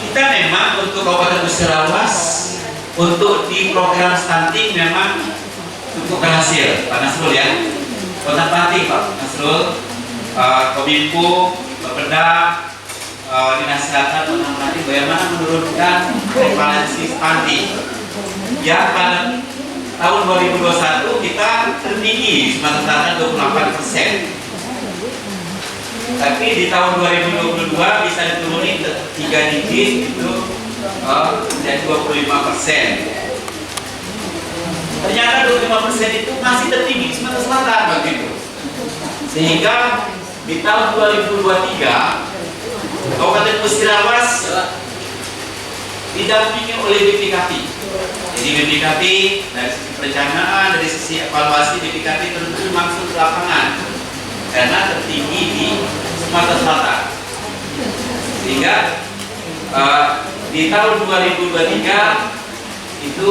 kita memang untuk Kabupaten Musirawas untuk di program stunting memang cukup berhasil, Pak Nasrul ya. Kontak-kontak Pak Nasrul, Kominfo, Bapeda, Dinas Kesehatan menangani bagaimana menurunkan prevalensi stunting. Ya pada tahun 2021 kita tertinggi Sumatera Selatan 28%. Tapi di tahun 2022 bisa diturunin 3 digit itu menjadi 25%. Ternyata 25% itu masih tertinggi di Sumatera Selatan begitu. Sehingga di tahun 2023 Kabupaten Musirawas didampingi oleh BPKP Jadi BPKP dari sisi perencanaan, dari sisi evaluasi BPKP terjun langsung ke lapangan karena tertinggi di Sumatera Selatan. Sehingga di tahun 2023 itu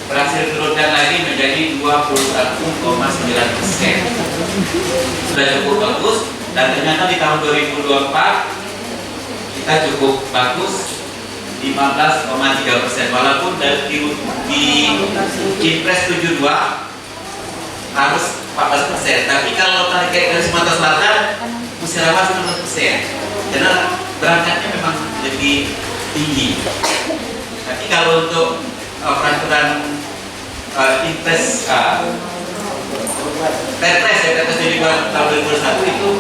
berhasil turunkan lagi menjadi 21,9%. Sudah cukup bagus, dan ternyata di tahun 2024 kita cukup bagus 15,3%, walaupun di Impres 72 harus 14%. Tapi kalau target dari Sumatera Selatan Musyawarah 15%, karena berangkatnya memang lebih tinggi. Tapi kalau untuk peraturan Impres Perpres ya, Perpres dari tahun 2021 itu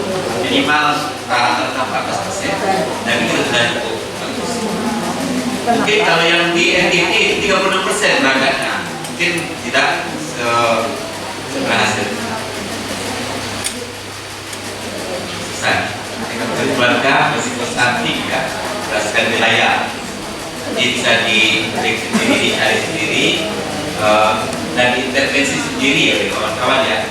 minimal rata-rata 14%. Dan itu sudah cukup bagus. Mungkin kalau yang di NTT 36% berangkatnya, mungkin tidak berhasil. Susah. Keluarga masih konstantin ya, berdasarkan wilayah. Jadi bisa diprediksi sendiri, dicari sendiri, dan intervensi sendiri ya kawan-kawan ya.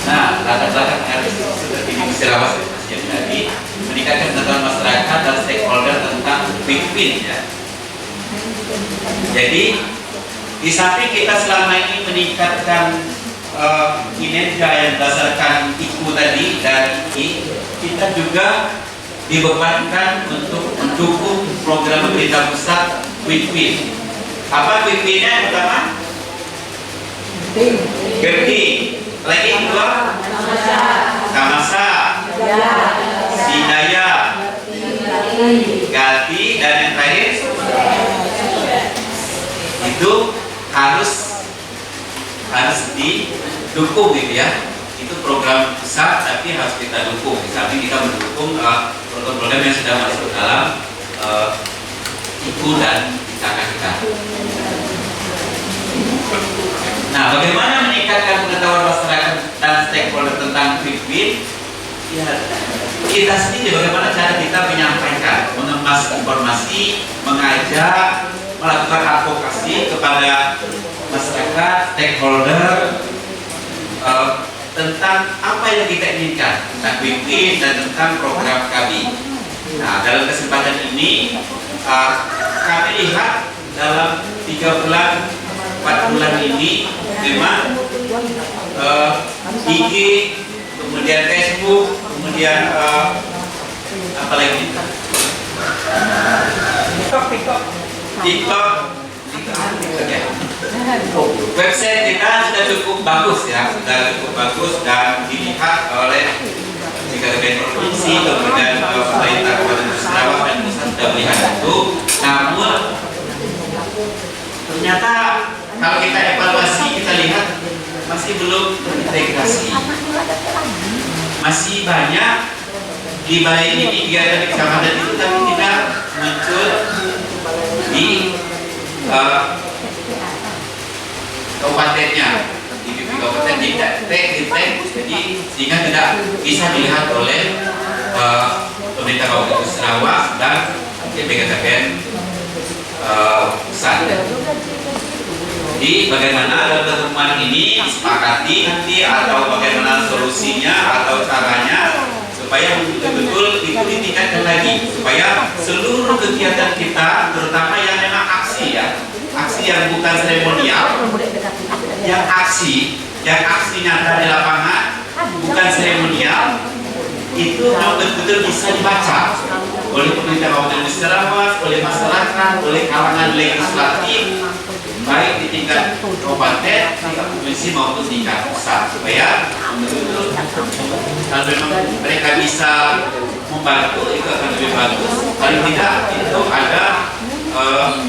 Nah, latar-latar harus seperti ini Musyawarah yang tadi meningkatkan pengetahuan masyarakat dan stakeholder tentang win-win ya. Jadi di samping kita selama ini meningkatkan kinerja yang berdasarkan IKU tadi dan I, kita juga dibebankan untuk mendukung program pemerintah pusat win-win. Apa win-winnya yang pertama? Gerti. Lagi yang kedua? Samasa. Sidaya. Gati. Dan yang terakhir itu harus didukung gitu ya. Itu program pusat tapi harus kita dukung. Tapi kita mendukung program-program yang sudah masuk dalam IKU dan kita. Nah, bagaimana meningkatkan pengetahuan masyarakat dan stakeholder tentang win-win? Ya, kita sendiri bagaimana cara kita menyampaikan, mengemas informasi, mengajak, melakukan advokasi kepada masyarakat, stakeholder tentang apa yang kita inginkan tentang win-win dan tentang program kami. Nah, dalam kesempatan ini kami lihat dalam 3 bulan 4 bulan ini memang IG, kemudian Facebook, kemudian apa lagi? TikTok ya. Website kita sudah cukup bagus ya, dan dilihat oleh Sekretariat Provinsi, kemudian pemerintah Kabupaten Sarawak dan pusat sudah melihat itu. Namun ternyata kalau kita evaluasi, kita lihat masih belum terintegrasi. Masih banyak di balai ini kegiatan di kecamatan itu tapi tidak muncul di kabupatennya, di kabupaten tidak jadi sehingga tidak bisa dilihat oleh pemerintah Kabupaten Sarawak dan BKKBN pusat. Jadi bagaimana dalam pertemuan ini disepakati nanti atau bagaimana solusinya atau caranya supaya betul-betul itu ditingkatkan lagi, supaya seluruh kegiatan kita, terutama yang memang aksi ya, aksi yang bukan seremonial, yang aksi nyata di lapangan, bukan seremonial, itu betul-betul bisa dibaca oleh pemerintah Kabupaten Sarawak, oleh masyarakat, oleh kalangan legislatif, baik di tingkat kabupaten, tingkat provinsi maupun tingkat pusat, supaya betul-betul kalau memang mereka bisa membantu itu akan lebih bagus. Paling tidak itu ada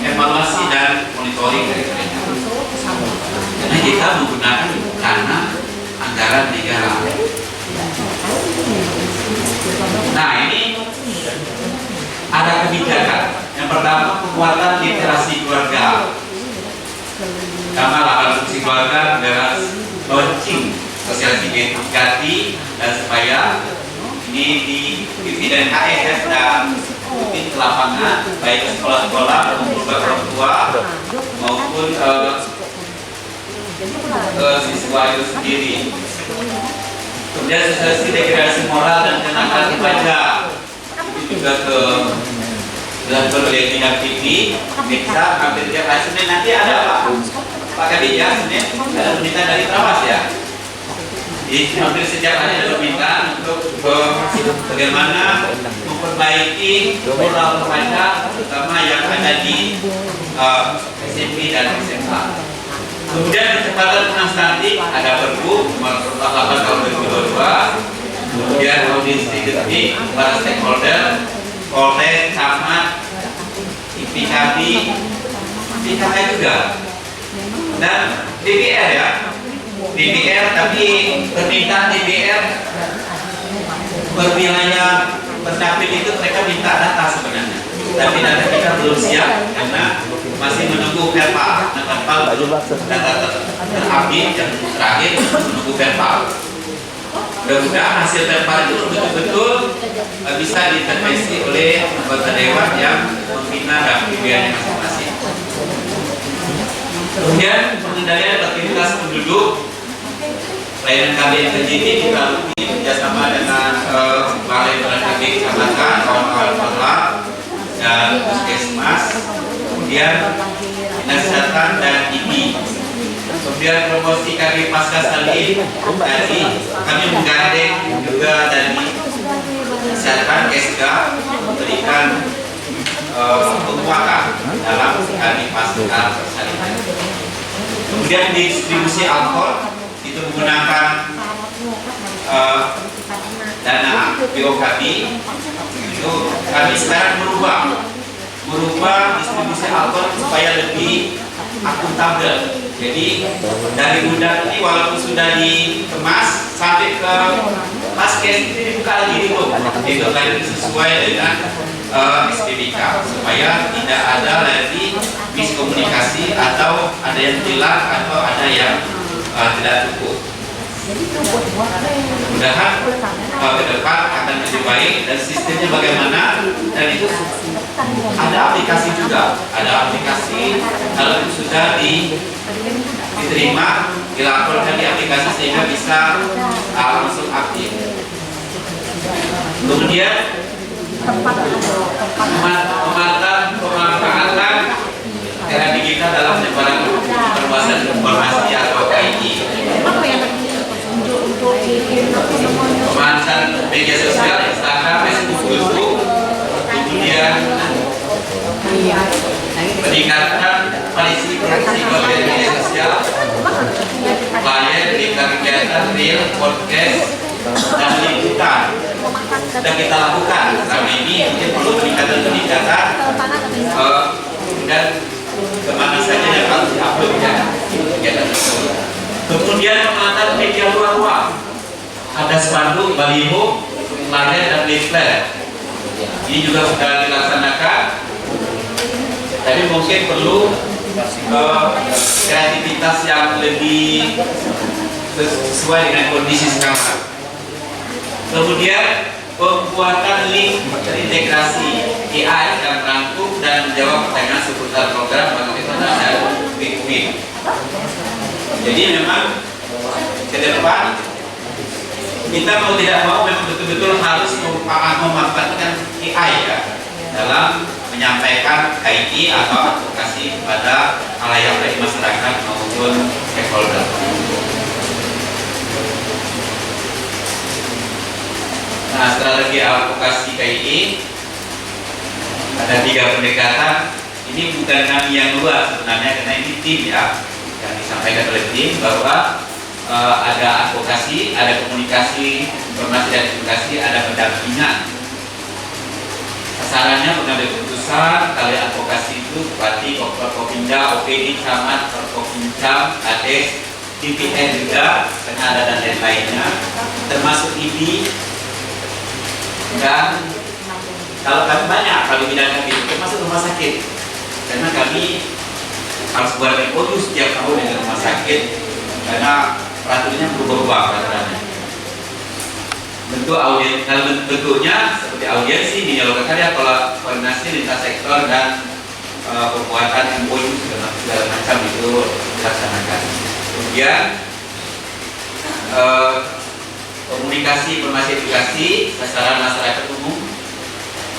evaluasi dan monitoring dari mereka. Karena kita menggunakan dana anggaran negara. Nah, ini ada kebijakan. Yang pertama, penguatan literasi keluarga. Karena lapan fungsi keluarga adalah launching sosialisasi edukasi dan supaya ini di dan KES dan rutin ke lapangan, baik ke sekolah-sekolah maupun ke orang tua maupun ke siswa itu sendiri. Kemudian sosialisasi degradasi moral dan kenakalan remaja itu juga dilakukan oleh bidang TV. Bisa hampir tiap hari Senin nanti ada Pak Kadin ya, Senin ada permintaan dari Trawas ya. Jadi hampir setiap hari ada permintaan untuk bagaimana memperbaiki moral remaja, terutama yang ada di SMP dan SMA. Kemudian percepatan penang stunting ada Perpu nomor 8 tahun 2022. Kemudian audit strategi para stakeholder, Polres, Camat, IPKB, IPKB juga, dan DPR ya. DPR tapi permintaan DPR berwilayah Berdapil itu mereka minta data sebenarnya, tapi data kita belum siap karena masih menunggu Verpal. Verpal belum data terupdate yang terakhir menunggu Verpal. Mudah-mudahan hasil Verpal itu betul-betul bisa diintervensi oleh anggota dewan yang membina dapilnya masing-masing. Kemudian pengendalian aktivitas penduduk, pelayanan KBN KJT dilalui kerjasama dengan Balai Pelayanan KB Kecamatan, kawan-kawan Perlap dan Puskesmas, kemudian Dinas Kesehatan dan IPI. Kemudian promosi KB Pasca Salin tadi kami menggandeng juga dari Kesehatan SK memberikan penguatan dalam KB Pasca Salin. Kemudian distribusi alkohol itu menggunakan dana BOKB. Itu kami sekarang merubah distribusi alkohol supaya lebih akuntabel. Jadi dari gudang ini walaupun sudah dikemas sampai ke paskes itu dibuka lagi itu lagi sesuai dengan SPBK supaya tidak ada lagi miskomunikasi atau ada yang hilang atau ada yang tidak cukup. Mudah-mudahan ke depan akan lebih baik dan sistemnya bagaimana, dan itu ada aplikasi juga, ada aplikasi kalau itu sudah diterima dilaporkan di aplikasi sehingga bisa langsung aktif. Kemudian pemanfaatan era digital dalam penyebaran perluasan informasi atau KII. Pemanfaatan media sosial, Instagram, Facebook, YouTube, kemudian peningkatan partisipasi media sosial, flyer, berita kegiatan, reel, podcast, dan liputan sudah kita lakukan selama ini. Mungkin perlu peningkatan dan kemana saja yang harus diupload ya kegiatan tersebut. Kemudian pengantar media luar, ada spanduk, baliho, flyer dan leaflet. Ini juga sudah dilaksanakan, tapi mungkin perlu kreativitas yang lebih sesuai dengan kondisi sekarang. Kemudian pembuatan link integrasi AI yang merangkum dan menjawab pertanyaan seputar program bagaimana dan win-win. Jadi memang ke depan kita mau tidak mau memang betul-betul harus memanfaatkan AI ya dalam menyampaikan KII atau advokasi kepada halayak dari masyarakat maupun stakeholder. Nah, strategi advokasi KII ada 3 pendekatan. Ini bukan kami yang luar sebenarnya, karena ini tim ya yang disampaikan oleh tim bahwa ada advokasi, ada komunikasi, informasi dan edukasi, ada pendampingan. Sasarannya pengambil keputusan, kali advokasi itu Bupati, Kopinda, OPD, Camat, Perkopinda, Kades, DPR juga, karena ada dan lain-lainnya, termasuk IBI. Dan kalau kami banyak, kalau bidang kami termasuk rumah sakit, karena kami harus buat MOU setiap tahun dengan rumah sakit karena peraturannya berubah-ubah peraturannya. bentuk bentuknya seperti audiensi, media lokal karya, koordinasi lintas sektor dan pembuatan MOU segala macam itu dilaksanakan. Kemudian komunikasi, informasi, edukasi sasaran masyarakat umum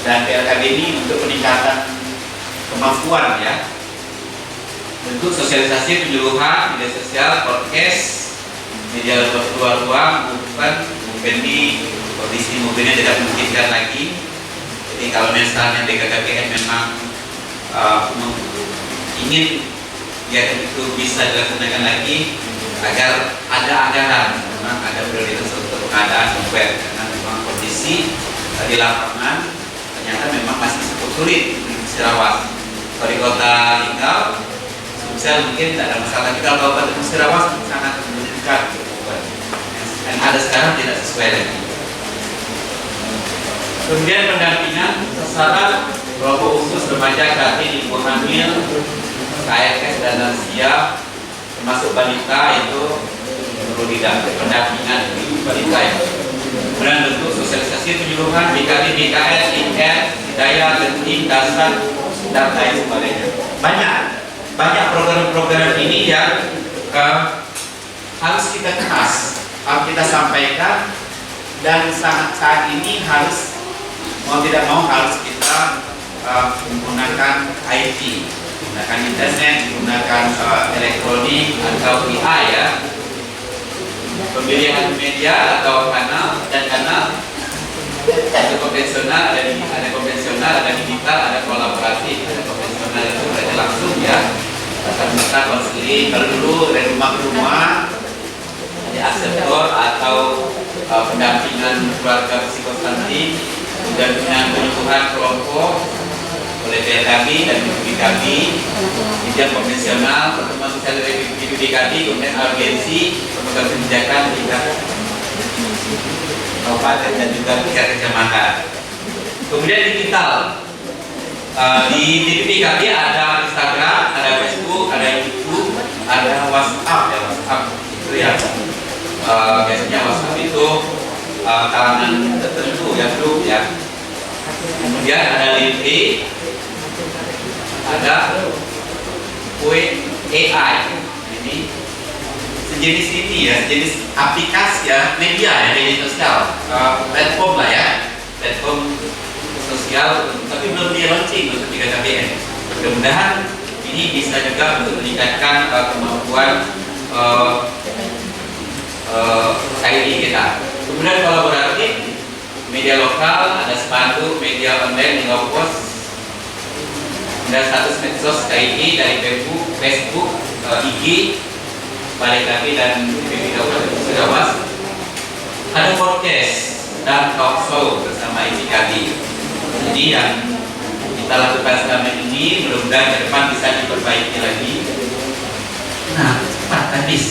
dan PLKB ini untuk peningkatan kemampuan ya, bentuk sosialisasi penyuluhan media sosial, podcast, media luar ruang, mungkin di kondisi mobilnya tidak memungkinkan lagi. Jadi kalau misalnya BKKBN memang ingin ya itu bisa dilaksanakan lagi agar ada anggaran, memang ada prioritas untuk pengadaan web karena memang kondisi di lapangan ternyata memang masih cukup sulit di Musirawas. Kalau di kota Linggau, Sumsel mungkin tidak ada masalah, tapi kalau kabupaten Musirawas sangat membutuhkan dan ada sekarang tidak sesuai lagi. Kemudian pendampingan sasaran kelompok khusus remaja, kartini, ibu hamil, KFS dan lansia termasuk balita itu perlu didampingi pendampingan balita itu. Kemudian bentuk sosialisasi penyuluhan BKD, BKS, IKN, Hidayah, Genting, Dasar dan lain sebagainya. Banyak program-program ini yang harus kita kemas, harus kita sampaikan, dan saat ini harus mau tidak mau harus kita menggunakan IT, menggunakan internet, menggunakan elektronik atau AI ya. Pemilihan media atau kanal ada konvensional, ada konvensional, ada digital, ada kolaboratif. Ada konvensional itu berarti langsung ya, tatap konseling. Kalau dulu dari rumah ke rumah, ada asesor atau pendampingan keluarga psikosocial, dan penyuluhan kelompok oleh PLKB dan BPKB, kemudian konvensional, pertemuan sosial dari BPKB, kemudian agensi, pemegang kebijakan tingkat kabupaten dan juga tingkat kecamatan. Kemudian digital, di BPKB ada Instagram, ada Facebook, ada YouTube, ada WhatsApp ya, WhatsApp itu ya. Biasanya WhatsApp itu kalangan tertentu ya, grup ya. Kemudian ada LinkedIn, ada AI, ini sejenis ini ya, sejenis aplikasi ya, media sosial, platform lah ya, platform sosial, tapi belum di launching untuk BKKBN. Mudah-mudahan ini bisa juga untuk meningkatkan kemampuan KRI kita. Kemudian kolaboratif, media lokal, ada spanduk, media online, Lingopos, dan status medsos KRI dari Facebook, IG, Balai Kami dan BPKB Kabupaten Musirawas. Ada podcast dan talk show bersama IPKB. Jadi yang kita lakukan selama ini mudah-mudahan ke depan bisa diperbaiki lagi. Nah, cepat habis.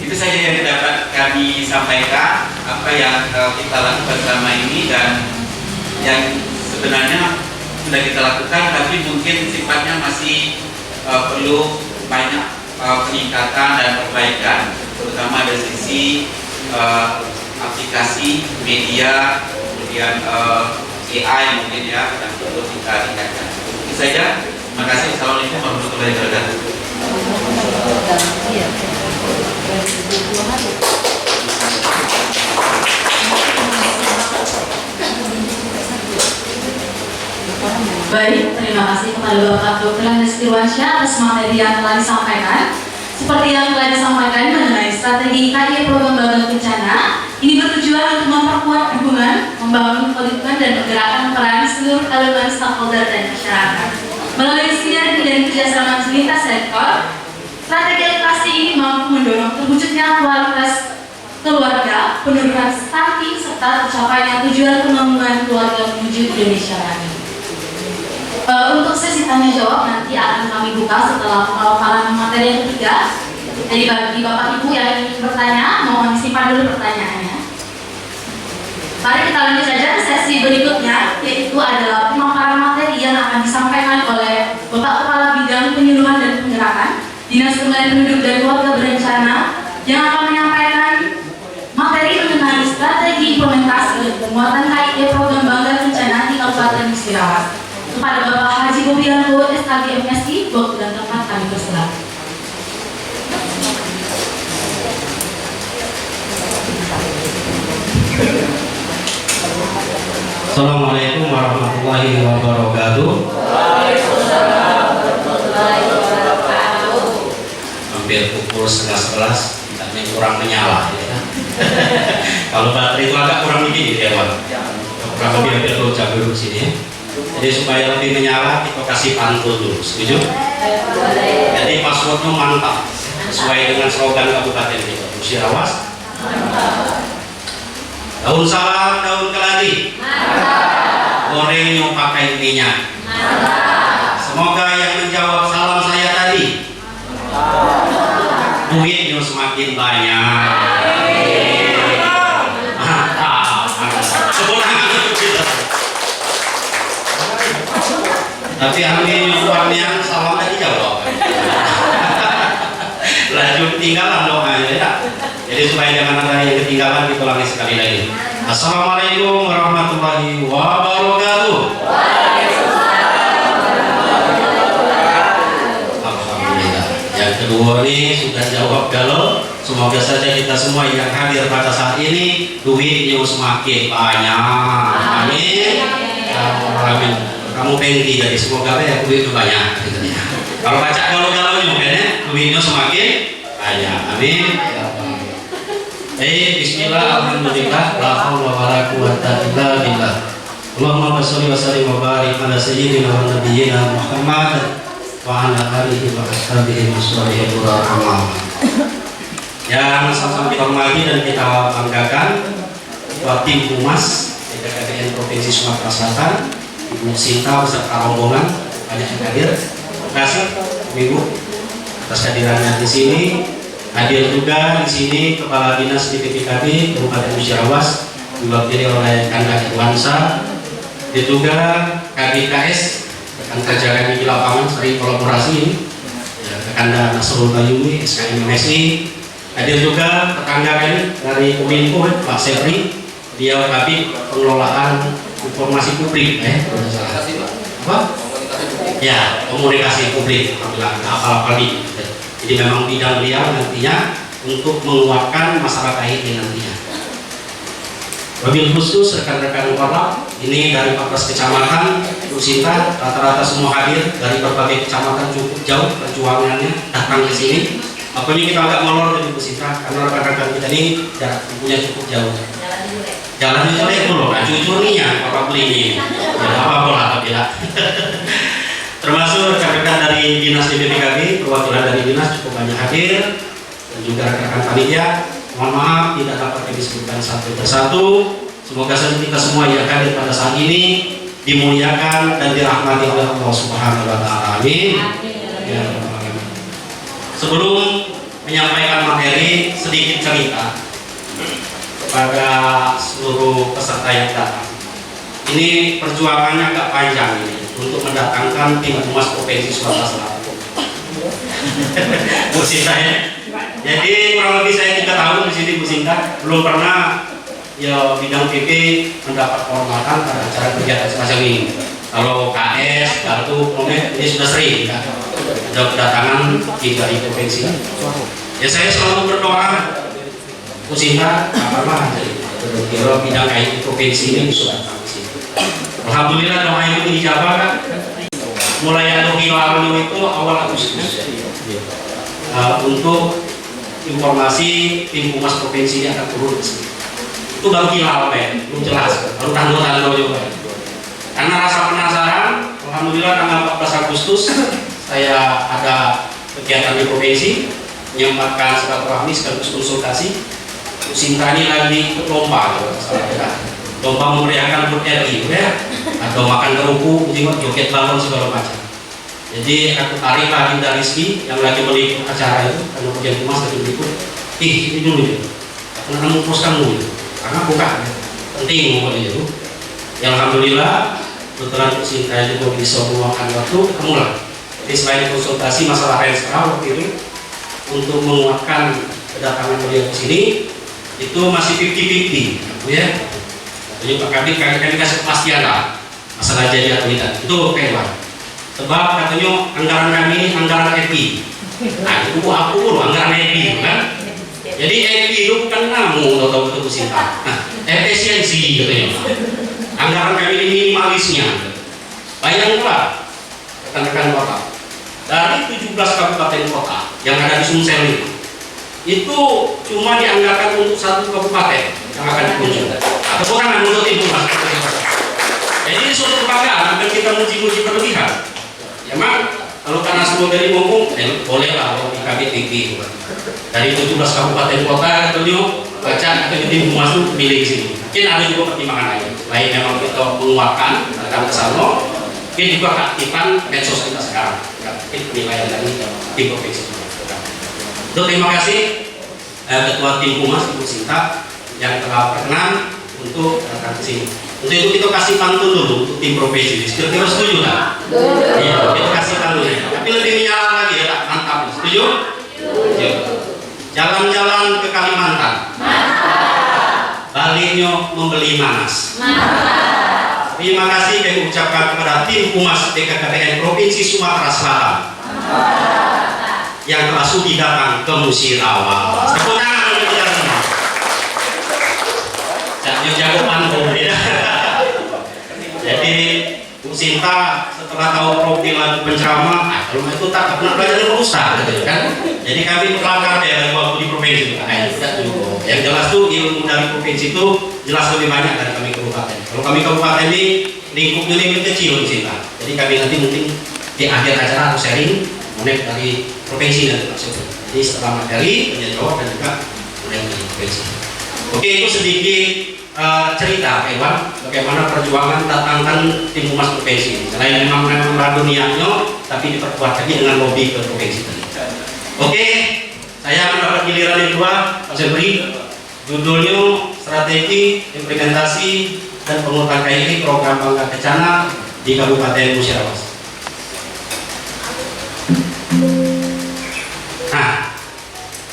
Itu saja yang dapat kami sampaikan, apa yang kita lakukan selama ini dan yang sebenarnya sudah kita lakukan, tapi mungkin sifatnya masih perlu banyak peningkatan dan perbaikan, terutama dari sisi aplikasi, media, kemudian AI mungkin ya, yang perlu kita tingkatkan. Itu saja. Terima kasih. Assalamualaikum warahmatullahi wabarakatuh. Baik, terima kasih kepada Bapak Dr. Andes Dirwansyah atas materi yang telah disampaikan. Seperti yang telah disampaikan mengenai strategi KRI program Bangga Kencana, ini bertujuan untuk memperkuat dukungan, membangun komitmen dan menggerakkan peran seluruh elemen stakeholder dan masyarakat. Melalui sinergi dan kerjasama lintas sektor, strategi edukasi ini mampu mendorong terwujudnya kualitas keluarga, penurunan stunting, serta tercapainya tujuan pembangunan keluarga menuju Indonesia Raya. Untuk sesi tanya jawab nanti akan kami buka setelah pemaparan materi yang ketiga. Jadi bagi Bapak Ibu yang ingin bertanya, mohon disimpan dulu pertanyaannya. Mari kita lanjut saja ke sesi berikutnya, yaitu adalah pemaparan materi yang akan disampaikan oleh Bapak Kepala Bidang Penyuluhan dan Penggerakan Dinas Pemberdayaan Penduduk dan Keluarga Berencana, yang akan menyampaikan materi mengenai strategi penguatan KIE program Bangga Kencana di Kabupaten Musirawas. Kepada Bapak Haji Bobianto SKG MSI, waktu dan tempat kami persilakan. Assalamualaikum warahmatullahi wabarakatuh. Hampir pukul 10:30, kita kurang menyala ya. Kalau baterai itu agak kurang dikit ya Pak. Kurang lebih hampir 2 jam dulu sini ya. Jadi supaya lebih menyala kita kasih pantun dulu, setuju? Jadi passwordnya mantap, sesuai dengan slogan kabupaten kita, Musirawas. Daun salam, daun keladi. Gorengnya pakai minyak. Semoga yang menjawab salam saya tadi duitnya semakin banyak. Tapi amin uangnya salam tadi jawab. Laju ketinggalan doanya ya. Jadi supaya jangan ada yang ketinggalan, kita ulangi sekali lagi. Assalamualaikum warahmatullahi wabarakatuh. Alhamdulillah. Yang kedua ini sudah jawab galau. Semoga saja kita semua yang hadir pada saat ini duitnya semakin banyak. Amin. Amin. Kamu pengki jadi semoga ya duitnya banyak. Kalau baca galau-galaunya mungkin duitnya semakin banyak. Amin. Bismillah, alhamdulillah, la haula wala quwwata illa billah. Allahumma shalli wa sallim wa barik ala sayyidina wa nabiyyina Muhammad wa ala alihi wa ashabihi wassallallahu rahmah. Yang sama-sama kita hormati dan kita banggakan Ketua Tim Humas BKKBN Provinsi Sumatera Selatan, Ibu Sinta beserta rombongan banyak yang hadir. Terima kasih Ibu atas kehadirannya di sini. Hadir juga di sini Kepala Dinas DPPKB Kabupaten Musirawas diwakili oleh Kanda Irwansa, dan juga KDKS rekan kerja kami di lapangan sering kolaborasi ini, Kanda Nasrul Bayumi SKM MSI. Hadir juga tetangga kami dari Kominfo Pak Sepri, dia Kabid Pengelolaan Informasi Publik apa? Ya, komunikasi publik. Alhamdulillah, apa-apa nih. Jadi memang bidang beliau nantinya untuk menguatkan masalah KIE nantinya. Wabil khusus rekan-rekan Warlap ini dari 14 kecamatan, Bu Sinta rata-rata semua hadir dari berbagai kecamatan, cukup jauh perjuangannya datang ke sini. Apa ini kita agak molor dari Bu Sinta karena rekan-rekan kita ini jarak tempuhnya cukup jauh. Jalan itu deh dulu, nah cucurnya apa beli ini, apa bola tapi ya. Termasuk rekan-rekan dari Dinas DPPKB, perwakilan dari Dinas cukup banyak hadir, dan juga rekan-rekan panitia. Mohon maaf tidak dapat disebutkan satu persatu. Semoga saja kita semua yang hadir pada saat ini dimuliakan dan dirahmati oleh Allah Subhanahu wa Ta'ala. Amin. Ya, sebelum menyampaikan materi, sedikit cerita kepada seluruh peserta yang datang. Ini perjuangannya agak panjang ini untuk mendatangkan tim humas provinsi Sumatera Selatan. Bu Sinta ya. Jadi kurang lebih saya 3 tahun di sini Bu Sinta, belum pernah ya bidang PP mendapat penghormatan pada acara kegiatan semacam ini. Kalau KS, kartu, promet ini sudah sering ya. Ada kedatangan tim dari provinsi. Ya saya selalu berdoa Bu Sinta, apa kira bidang KIE provinsi ini sudah datang ke sini. Alhamdulillah doa itu dijawab kan. Mulai ada hilal itu awal Agustus. Untuk informasi tim humas provinsi akan turun ke sini. Itu baru hilal belum jelas, baru tanda-tanda juga. Karena rasa penasaran, alhamdulillah tanggal 14 Agustus saya ada kegiatan di provinsi, menyempatkan silaturahmi sekaligus konsultasi. Bu Sinta ini lagi lomba, lomba memeriahkan HUT RI, ya, atau makan kerupuk, joget balon segala macam. Jadi aku tarik lagi dari Rizky yang lagi meliput acara itu, karena bagian humas lagi meliput. Ini dulu ya, karena kamu teruskan dulu, karena bukan penting pokoknya itu. Yang alhamdulillah kebetulan Bu Sinta juga bisa meluangkan waktu, kamu lah. Jadi selain konsultasi masalah renstra waktu itu, untuk menguatkan kedatangan beliau ke sini, itu masih 50-50 ya. Jadi Pak Kabit kami kasih kepastian lah masalah jadi atau tidak. Itu Pak. Sebab katanya anggaran kami anggaran EPI. Nah itu aku anggaran EPI kan. Jadi EPI itu bukan kamu atau betul Sinta. Nah, efisiensi katanya. Anggaran kami ini minimalisnya. Bayangkanlah rekan-rekan kota. Dari 17 kabupaten kota yang ada di Sumsel itu cuma dianggarkan untuk satu kabupaten yang akan dikunjungi. Tepuk tangan untuk tim Humas. Jadi ini suatu kebanggaan, bukan kita muji-muji berlebihan. Ya mak, kalau karena semua dari ngomong, bolehlah kalau di KBTV. Dari 17 kabupaten kota, katanya baca atau tim Humas itu milih di sini. Mungkin ada juga pertimbangan lain. Lain memang kita menguatkan akan kesana. Mungkin juga keaktifan medsos kita sekarang. Mungkin penilaian dari tim provinsi. Terima kasih Ketua Tim Humas Ibu Sinta yang telah berkenan untuk datang ke sini. Untuk itu kita kasih pantun dulu untuk tim provinsi. Kira-kira setuju tak? Iya, kita kasih pantun. Tapi lebih menyala lagi ya, mantap. Setuju? Setuju. Jalan-jalan ke Kalimantan. Baliknya membeli manas. Terima kasih kami ucapkan kepada tim Humas BKKBN Provinsi Sumatera Selatan yang telah sudi datang ke Musirawas. Tepuk tangan untuk kita semua. Jangan jago pantun ya. Jadi Bu Sinta setelah tahu profil lagu penceramah, kalau itu tak pernah belajar berusaha gitu kan. Jadi kami berkelakar ya waktu di provinsi itu. Tidak juga. Yang jelas tuh ilmu dari provinsi itu jelas lebih banyak dari kami kabupaten. Kalau kami kabupaten ini lingkupnya lebih kecil Bu Sinta. Jadi kami nanti mungkin di akhir acara aku sharing mulai dari provinsi dan maksudnya. Jadi setelah materi penjawab dan juga mulai dari provinsi. Oke, itu sedikit cerita Pak Iwan bagaimana perjuangan datangkan tim Humas provinsi ini. Selain memang ragu niatnya, tapi diperkuat lagi dengan lobby ke provinsi tadi. Oke, saya mendapat giliran yang kedua, Pak Sebri. Judulnya Strategi Implementasi dan Penguatan KII Program Bangga Kencana di Kabupaten Musirawas. Nah,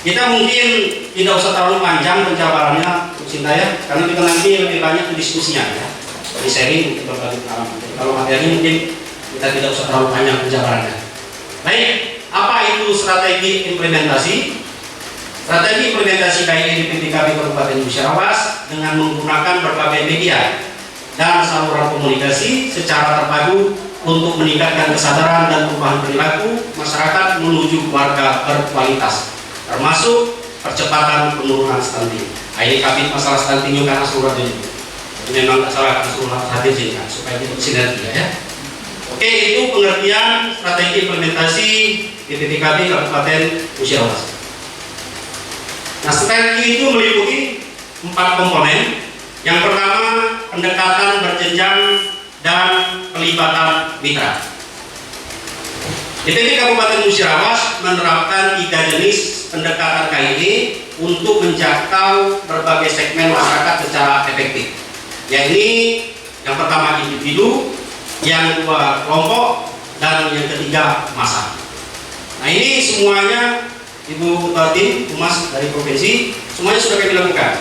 kita mungkin tidak usah terlalu panjang penjabarannya untuk Sinta ya, karena kita nanti lebih banyak diskusinya ya, di sharing untuk berbagi pengalaman. Kalau materi mungkin kita tidak usah terlalu panjang penjabarannya. Baik, apa itu strategi implementasi? Strategi implementasi KII di PPKB Kabupaten Musirawas dengan menggunakan berbagai media dan saluran komunikasi secara terpadu untuk meningkatkan kesadaran dan perubahan perilaku masyarakat menuju keluarga berkualitas, termasuk percepatan penurunan stunting. Ini Kabit masalah stunting karena surat ini. Memang tak salah surat hadir sini kan, supaya kita sinergi ya. Oke, itu pengertian strategi implementasi di PPKB Kabupaten Musirawas. Nah, strategi itu meliputi 4 komponen. Yang pertama, pendekatan berjenjang dan pelibatan mitra. DPP Kabupaten Musirawas menerapkan 3 jenis pendekatan KII untuk menjangkau berbagai segmen masyarakat secara efektif. Yaitu yang pertama individu, yang kedua kelompok, dan yang ketiga massa. Nah, ini semuanya Ibu Ketua Tim Humas dari provinsi semuanya sudah kami lakukan.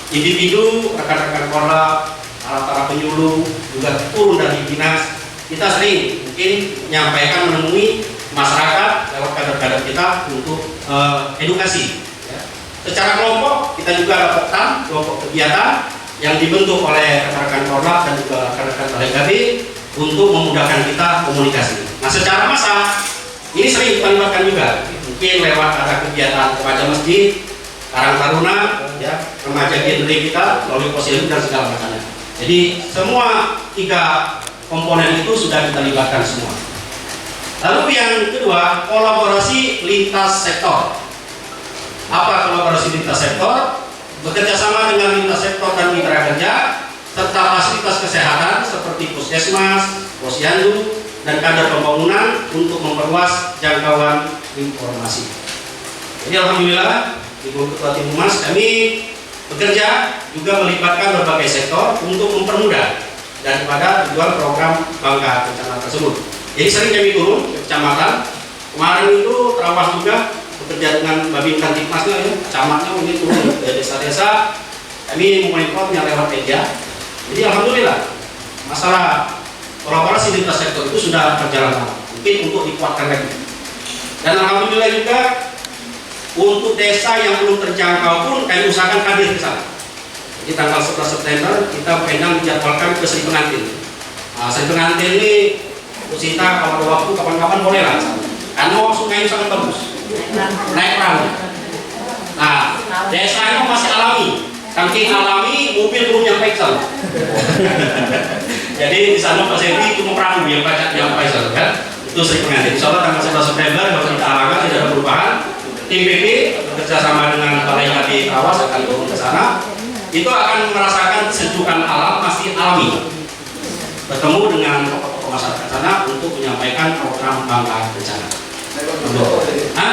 Individu, rekan-rekan korlap, para penyuluh juga turun dari dinas. Kita sering mungkin menyampaikan menemui masyarakat lewat kader-kader kita untuk edukasi. Ya. Secara kelompok kita juga ada kelompok kegiatan yang dibentuk oleh rekan-rekan korlap dan juga rekan-rekan balai KB untuk memudahkan kita komunikasi. Nah, secara massa ini sering kita libatkan juga. Mungkin lewat ada kegiatan remaja masjid, Karang Taruna, ya, remaja genre kita melalui posyandu dan segala macamnya. Jadi semua 3 komponen itu sudah kita libatkan semua. Lalu yang kedua, kolaborasi lintas sektor. Apa kolaborasi lintas sektor? Bekerja sama dengan lintas sektor dan mitra kerja serta fasilitas kesehatan seperti puskesmas, posyandu, dan kader pembangunan untuk memperluas jangkauan informasi. Jadi alhamdulillah Ibu Ketua Tim Humas kami bekerja juga melibatkan berbagai sektor untuk mempermudah daripada tujuan program Bangga Kencana tersebut. Jadi sering kami turun ke kecamatan. Kemarin itu terampas juga bekerja dengan Babinkan Tikmasnya ya, camatnya ini turun ke desa-desa. Kami memonitornya lewat media Jadi alhamdulillah masalah kolaborasi lintas sektor itu sudah berjalan lama, mungkin untuk dikuatkan lagi. Dan alhamdulillah juga untuk desa yang belum terjangkau pun kami usahakan hadir ke sana. Jadi tanggal 11 September kita pengen dijadwalkan ke Sri Pengantin. Nah, Sri Pengantin ini Sita kalau ada waktu kapan-kapan boleh lah. Karena sungai sangat bagus, naik perahu. Nah, desa itu masih alami, saking alami mobil belum nyampe sana. Jadi di sana Pak Sevi cuma perahu yang nyampe sana kan. Itu Sri Pengantin. Insya Allah tanggal 11 September kalau kita arahkan tidak ada perubahan. Tim PP bekerja sama dengan Balai Hati Awas akan turun ke sana. Itu akan merasakan kesejukan alam masih alami. Bertemu dengan tokoh-tokoh masyarakat sana untuk menyampaikan program Bangga Bencana. Hah?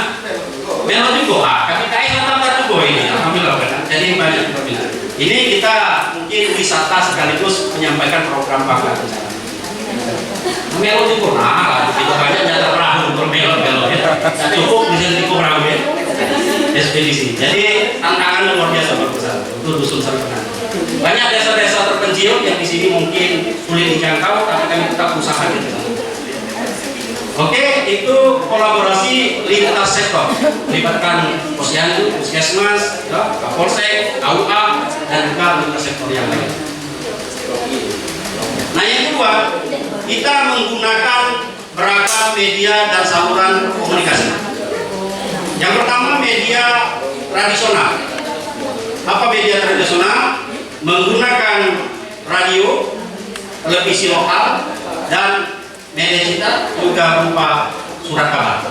Melo juga, KPKI tambah juga ini. Alhamdulillah kan. Jadi banyak peminat. Ini kita mungkin wisata sekaligus menyampaikan program Bangga Bencana. Melo juga, nah, itu banyak jatah perahu untuk melo ya. Cukup bisa tipu perahu ya. Ekspedisi. Jadi tantangan luar biasa besar untuk dusun Sri Pengantin. Banyak desa-desa terpencil yang di sini mungkin sulit dijangkau, tapi kami tetap usaha di sana. Oke, itu kolaborasi lintas sektor, melibatkan Posyandu, Puskesmas, Kapolsek, AUA, dan juga lintas sektor yang lain. Nah, yang kedua, kita menggunakan beragam media dan saluran komunikasi. Yang pertama, media tradisional. Apa media tradisional? Menggunakan radio, televisi lokal, dan media cetak juga berupa surat kabar.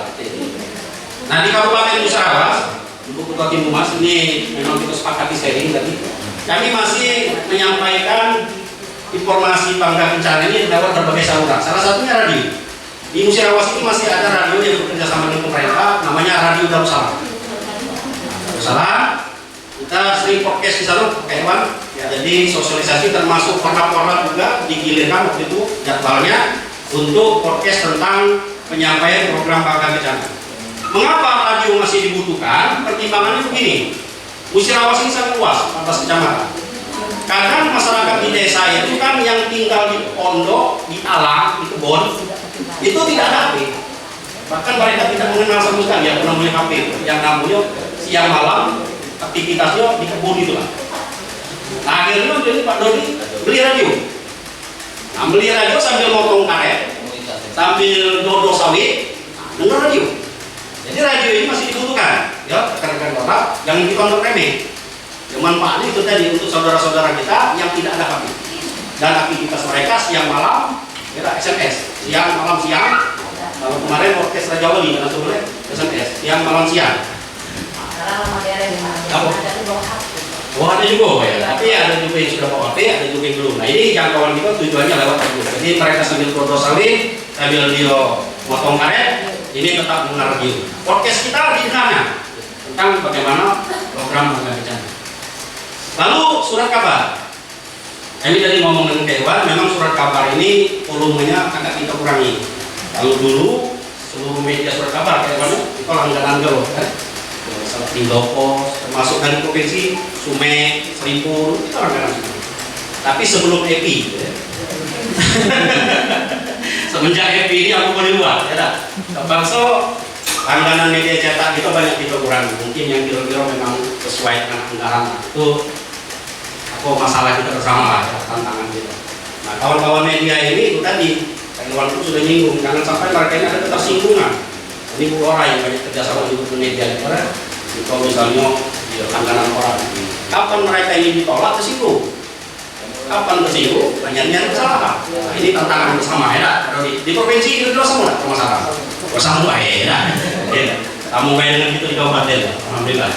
Nah, di Kabupaten Musyawas, untuk Ketua Tim Humas ini memang kita sepakati sharing tadi. Kami masih menyampaikan informasi Bangga Bencana ini lewat berbagai saluran. Salah satunya radio. Di Musyawas ini masih ada radio yang bekerja sama dengan pemerintah, namanya Radio Darussalam. Darussalam, kita sering podcast di sana, Pak Iwan. Jadi sosialisasi termasuk format-format juga digilirkan waktu itu jadwalnya untuk podcast tentang penyampaian program Bangga Bencana. Mengapa radio masih dibutuhkan? Pertimbangannya begini. Musyawas ini sangat luas, 14 kecamatan. Kadang masyarakat di desa itu kan yang tinggal di pondok, di alam, di kebun, itu tidak ada HP. Bahkan mereka tidak mengenal sama sekali yang namanya HP, yang namanya siang malam aktivitasnya di kebun itulah. Nah, akhirnya jadi Pak Dodi beli radio. Nah, beli radio sambil motong karet, sambil dodo sawit, dengar radio. Jadi radio ini masih dibutuhkan, ya rekan-rekan kota, jangan dikontrol remeh. Yang manfaatnya itu tadi untuk saudara-saudara kita yang tidak ada HP dan aktivitas mereka siang malam kita SMS, siang malam siang. Kalau kemarin orkestra Jawa nih karena sebenarnya SMS siang malam siang. Oh, ada juga ya, tapi ada juga yang sudah bawa HP, ada juga yang belum. Nah, ini jangkauan kita tujuannya lewat radio. Jadi mereka sambil dodo sawit, sambil dia motong karet, ini tetap mendengar radio. Podcast kita di sana tentang bagaimana program Bangga Bencana. Lalu surat kabar. Kami tadi ngomong dengan Dewan, memang surat kabar ini volumenya agak kita kurangi. Kalau dulu seluruh media surat kabar kayak mana itu langganan loh kan. Indopos, termasuk dari provinsi Sume, Serimpur, itu langganan semua. Tapi sebelum EPI, ya. Semenjak EPI ini aku boleh buat, ya. Bangso langganan media cetak itu banyak kita kurangi. Mungkin yang kira-kira memang sesuai dengan anggaran itu. Apa masalah kita bersama lah, ya, tantangan kita. Nah, kawan-kawan media ini itu tadi, Pak Iwan pun sudah nyinggung, jangan sampai mereka ini ada ketersinggungan. Ini Bu Lora yang banyak kerjasama di media negara. Kalau misalnya di langganan orang, kapan mereka ini ditolak tersinggung? Kapan tersinggung? Banyaknya kesalahan. Nah, ini tantangan bersama ya. Di provinsi itu juga sama permasalahan. Bersama ya. Kamu main dengan itu di kabupaten, alhamdulillah.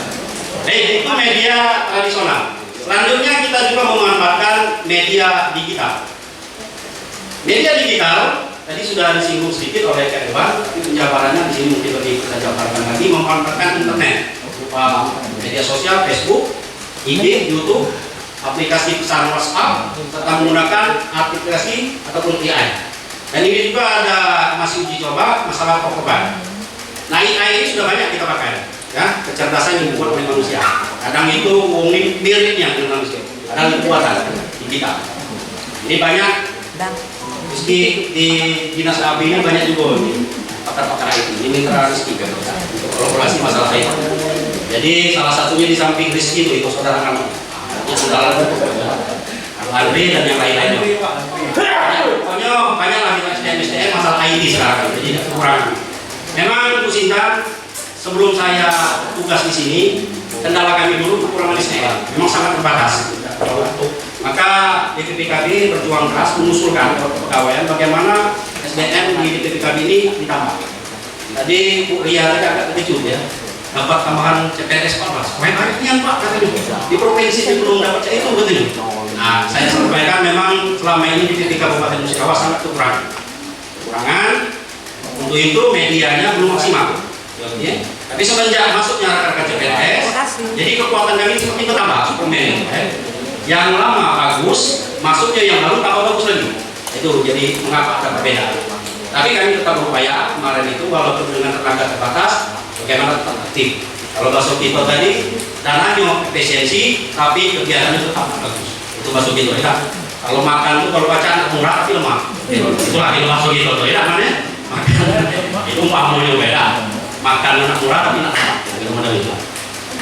Itu media tradisional. Selanjutnya kita juga memanfaatkan media digital. Media digital tadi sudah disinggung sedikit oleh Kak Dewan, tapi penjabarannya di sini mungkin lebih kita jabarkan lagi, memanfaatkan internet berupa media sosial, Facebook, IG, YouTube, aplikasi pesan WhatsApp, serta menggunakan aplikasi ataupun AI. Dan ini juga ada masih uji coba masalah percobaan. Nah, AI ini sudah banyak kita pakai. Ya, kecerdasan yang dibuat oleh manusia. Kadang itu miripnya dengan manusia, kadang itu buatan di kita. Ini banyak meski di dinas AB ini banyak juga pakar-pakar IT. Ini mitra Rizky kan untuk kolaborasi masalah IT. Jadi salah satunya di samping Rizky itu saudara kami. Itu saudara Andre dan yang lain-lainnya. Pokoknya banyaklah kita SDM masalah IT sekarang. Jadi tidak kekurangan. Memang Bu Sinta, sebelum saya tugas di sini, kendala kami dulu kekurangan SDM. Memang sangat terbatas. Maka DPPKB berjuang keras mengusulkan kepegawaian bagaimana SDM di DPPKB ini ditambah. Tadi Bu Ria tadi agak terkejut ya, dapat tambahan CPNS 14. Main akhirnya Pak katanya di provinsi belum dapat itu betul. Nah, saya sampaikan memang selama ini di DPPK Kabupaten Musirawas sangat kekurangan. Untuk itu medianya belum maksimal. Ya. Tapi semenjak masuknya rekan-rekan CPNS, jadi kekuatan kami seperti bertambah suplemen. Yang lama bagus, masuknya yang baru tambah bagus lagi. Itu jadi mengapa ada perbedaan. Tapi kami tetap berupaya kemarin itu walaupun dengan tenaga terbatas, bagaimana tetap aktif. Kalau masuk itu tadi dananya efisiensi, tapi kegiatannya tetap bagus. Itu masuk itu ya. Kalau makan itu kalau bacaan murah tapi lemah. Itulah itu masuk itu ya namanya. Makan itu umpamanya beda. Makan anak murah tapi tidak lemah. Itu.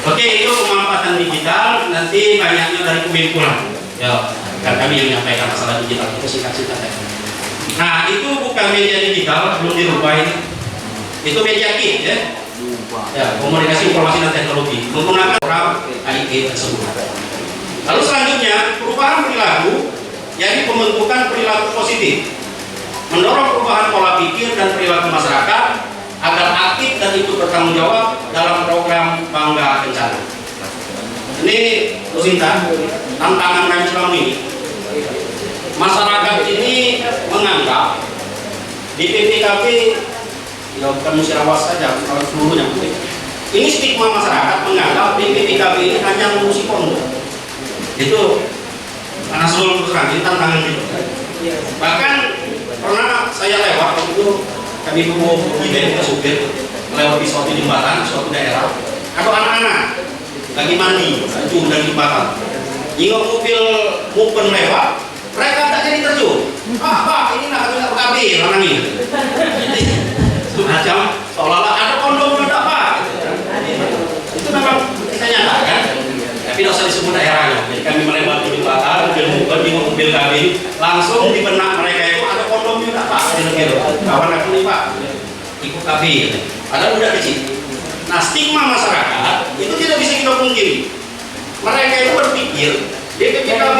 Oke, itu pemanfaatan digital nanti banyaknya dari Kemenkulan. Ya, kan kami yang menyampaikan masalah digital itu singkat-singkat. Nah, itu bukan media digital, belum dirubah ini. Itu media kit ya. Ya, komunikasi informasi dan teknologi menggunakan orang IT tersebut. Lalu selanjutnya, perubahan perilaku, yaitu pembentukan perilaku positif, mendorong perubahan pola pikir dan perilaku masyarakat agar aktif dan ikut bertanggung jawab dalam program Bangga Kencana. Ini Bu Sinta, tantangan kami selama ini. Masyarakat ini menganggap di PPKB, ya bukan Musirawas saja, kalau seluruhnya. Ini stigma masyarakat menganggap di PPKB ini hanya mengurusi pondok. Itu karena seluruh terang, ini tantangan itu. Bahkan pernah saya lewat waktu itu kami mau pergi ke supir lewat di suatu jembatan, suatu daerah, atau anak-anak lagi mandi, terjun dari jembatan. Jika mobil mupen lewat, mereka tak jadi terjun. Pak, ini nak PKB, orang ini. Jadi semacam seolah-olah ada kondom ada apa? Itu memang kita nyatakan. Tapi tidak usah disebut daerahnya. Jadi kami melewati jembatan, di mobil kami, langsung di benak mereka itu ada kondom juga Pak. Kawan aku nih Pak, ikut KB. Padahal udah kecil. Nah, stigma masyarakat itu tidak bisa kita pungkiri. Mereka itu berpikir DPPKB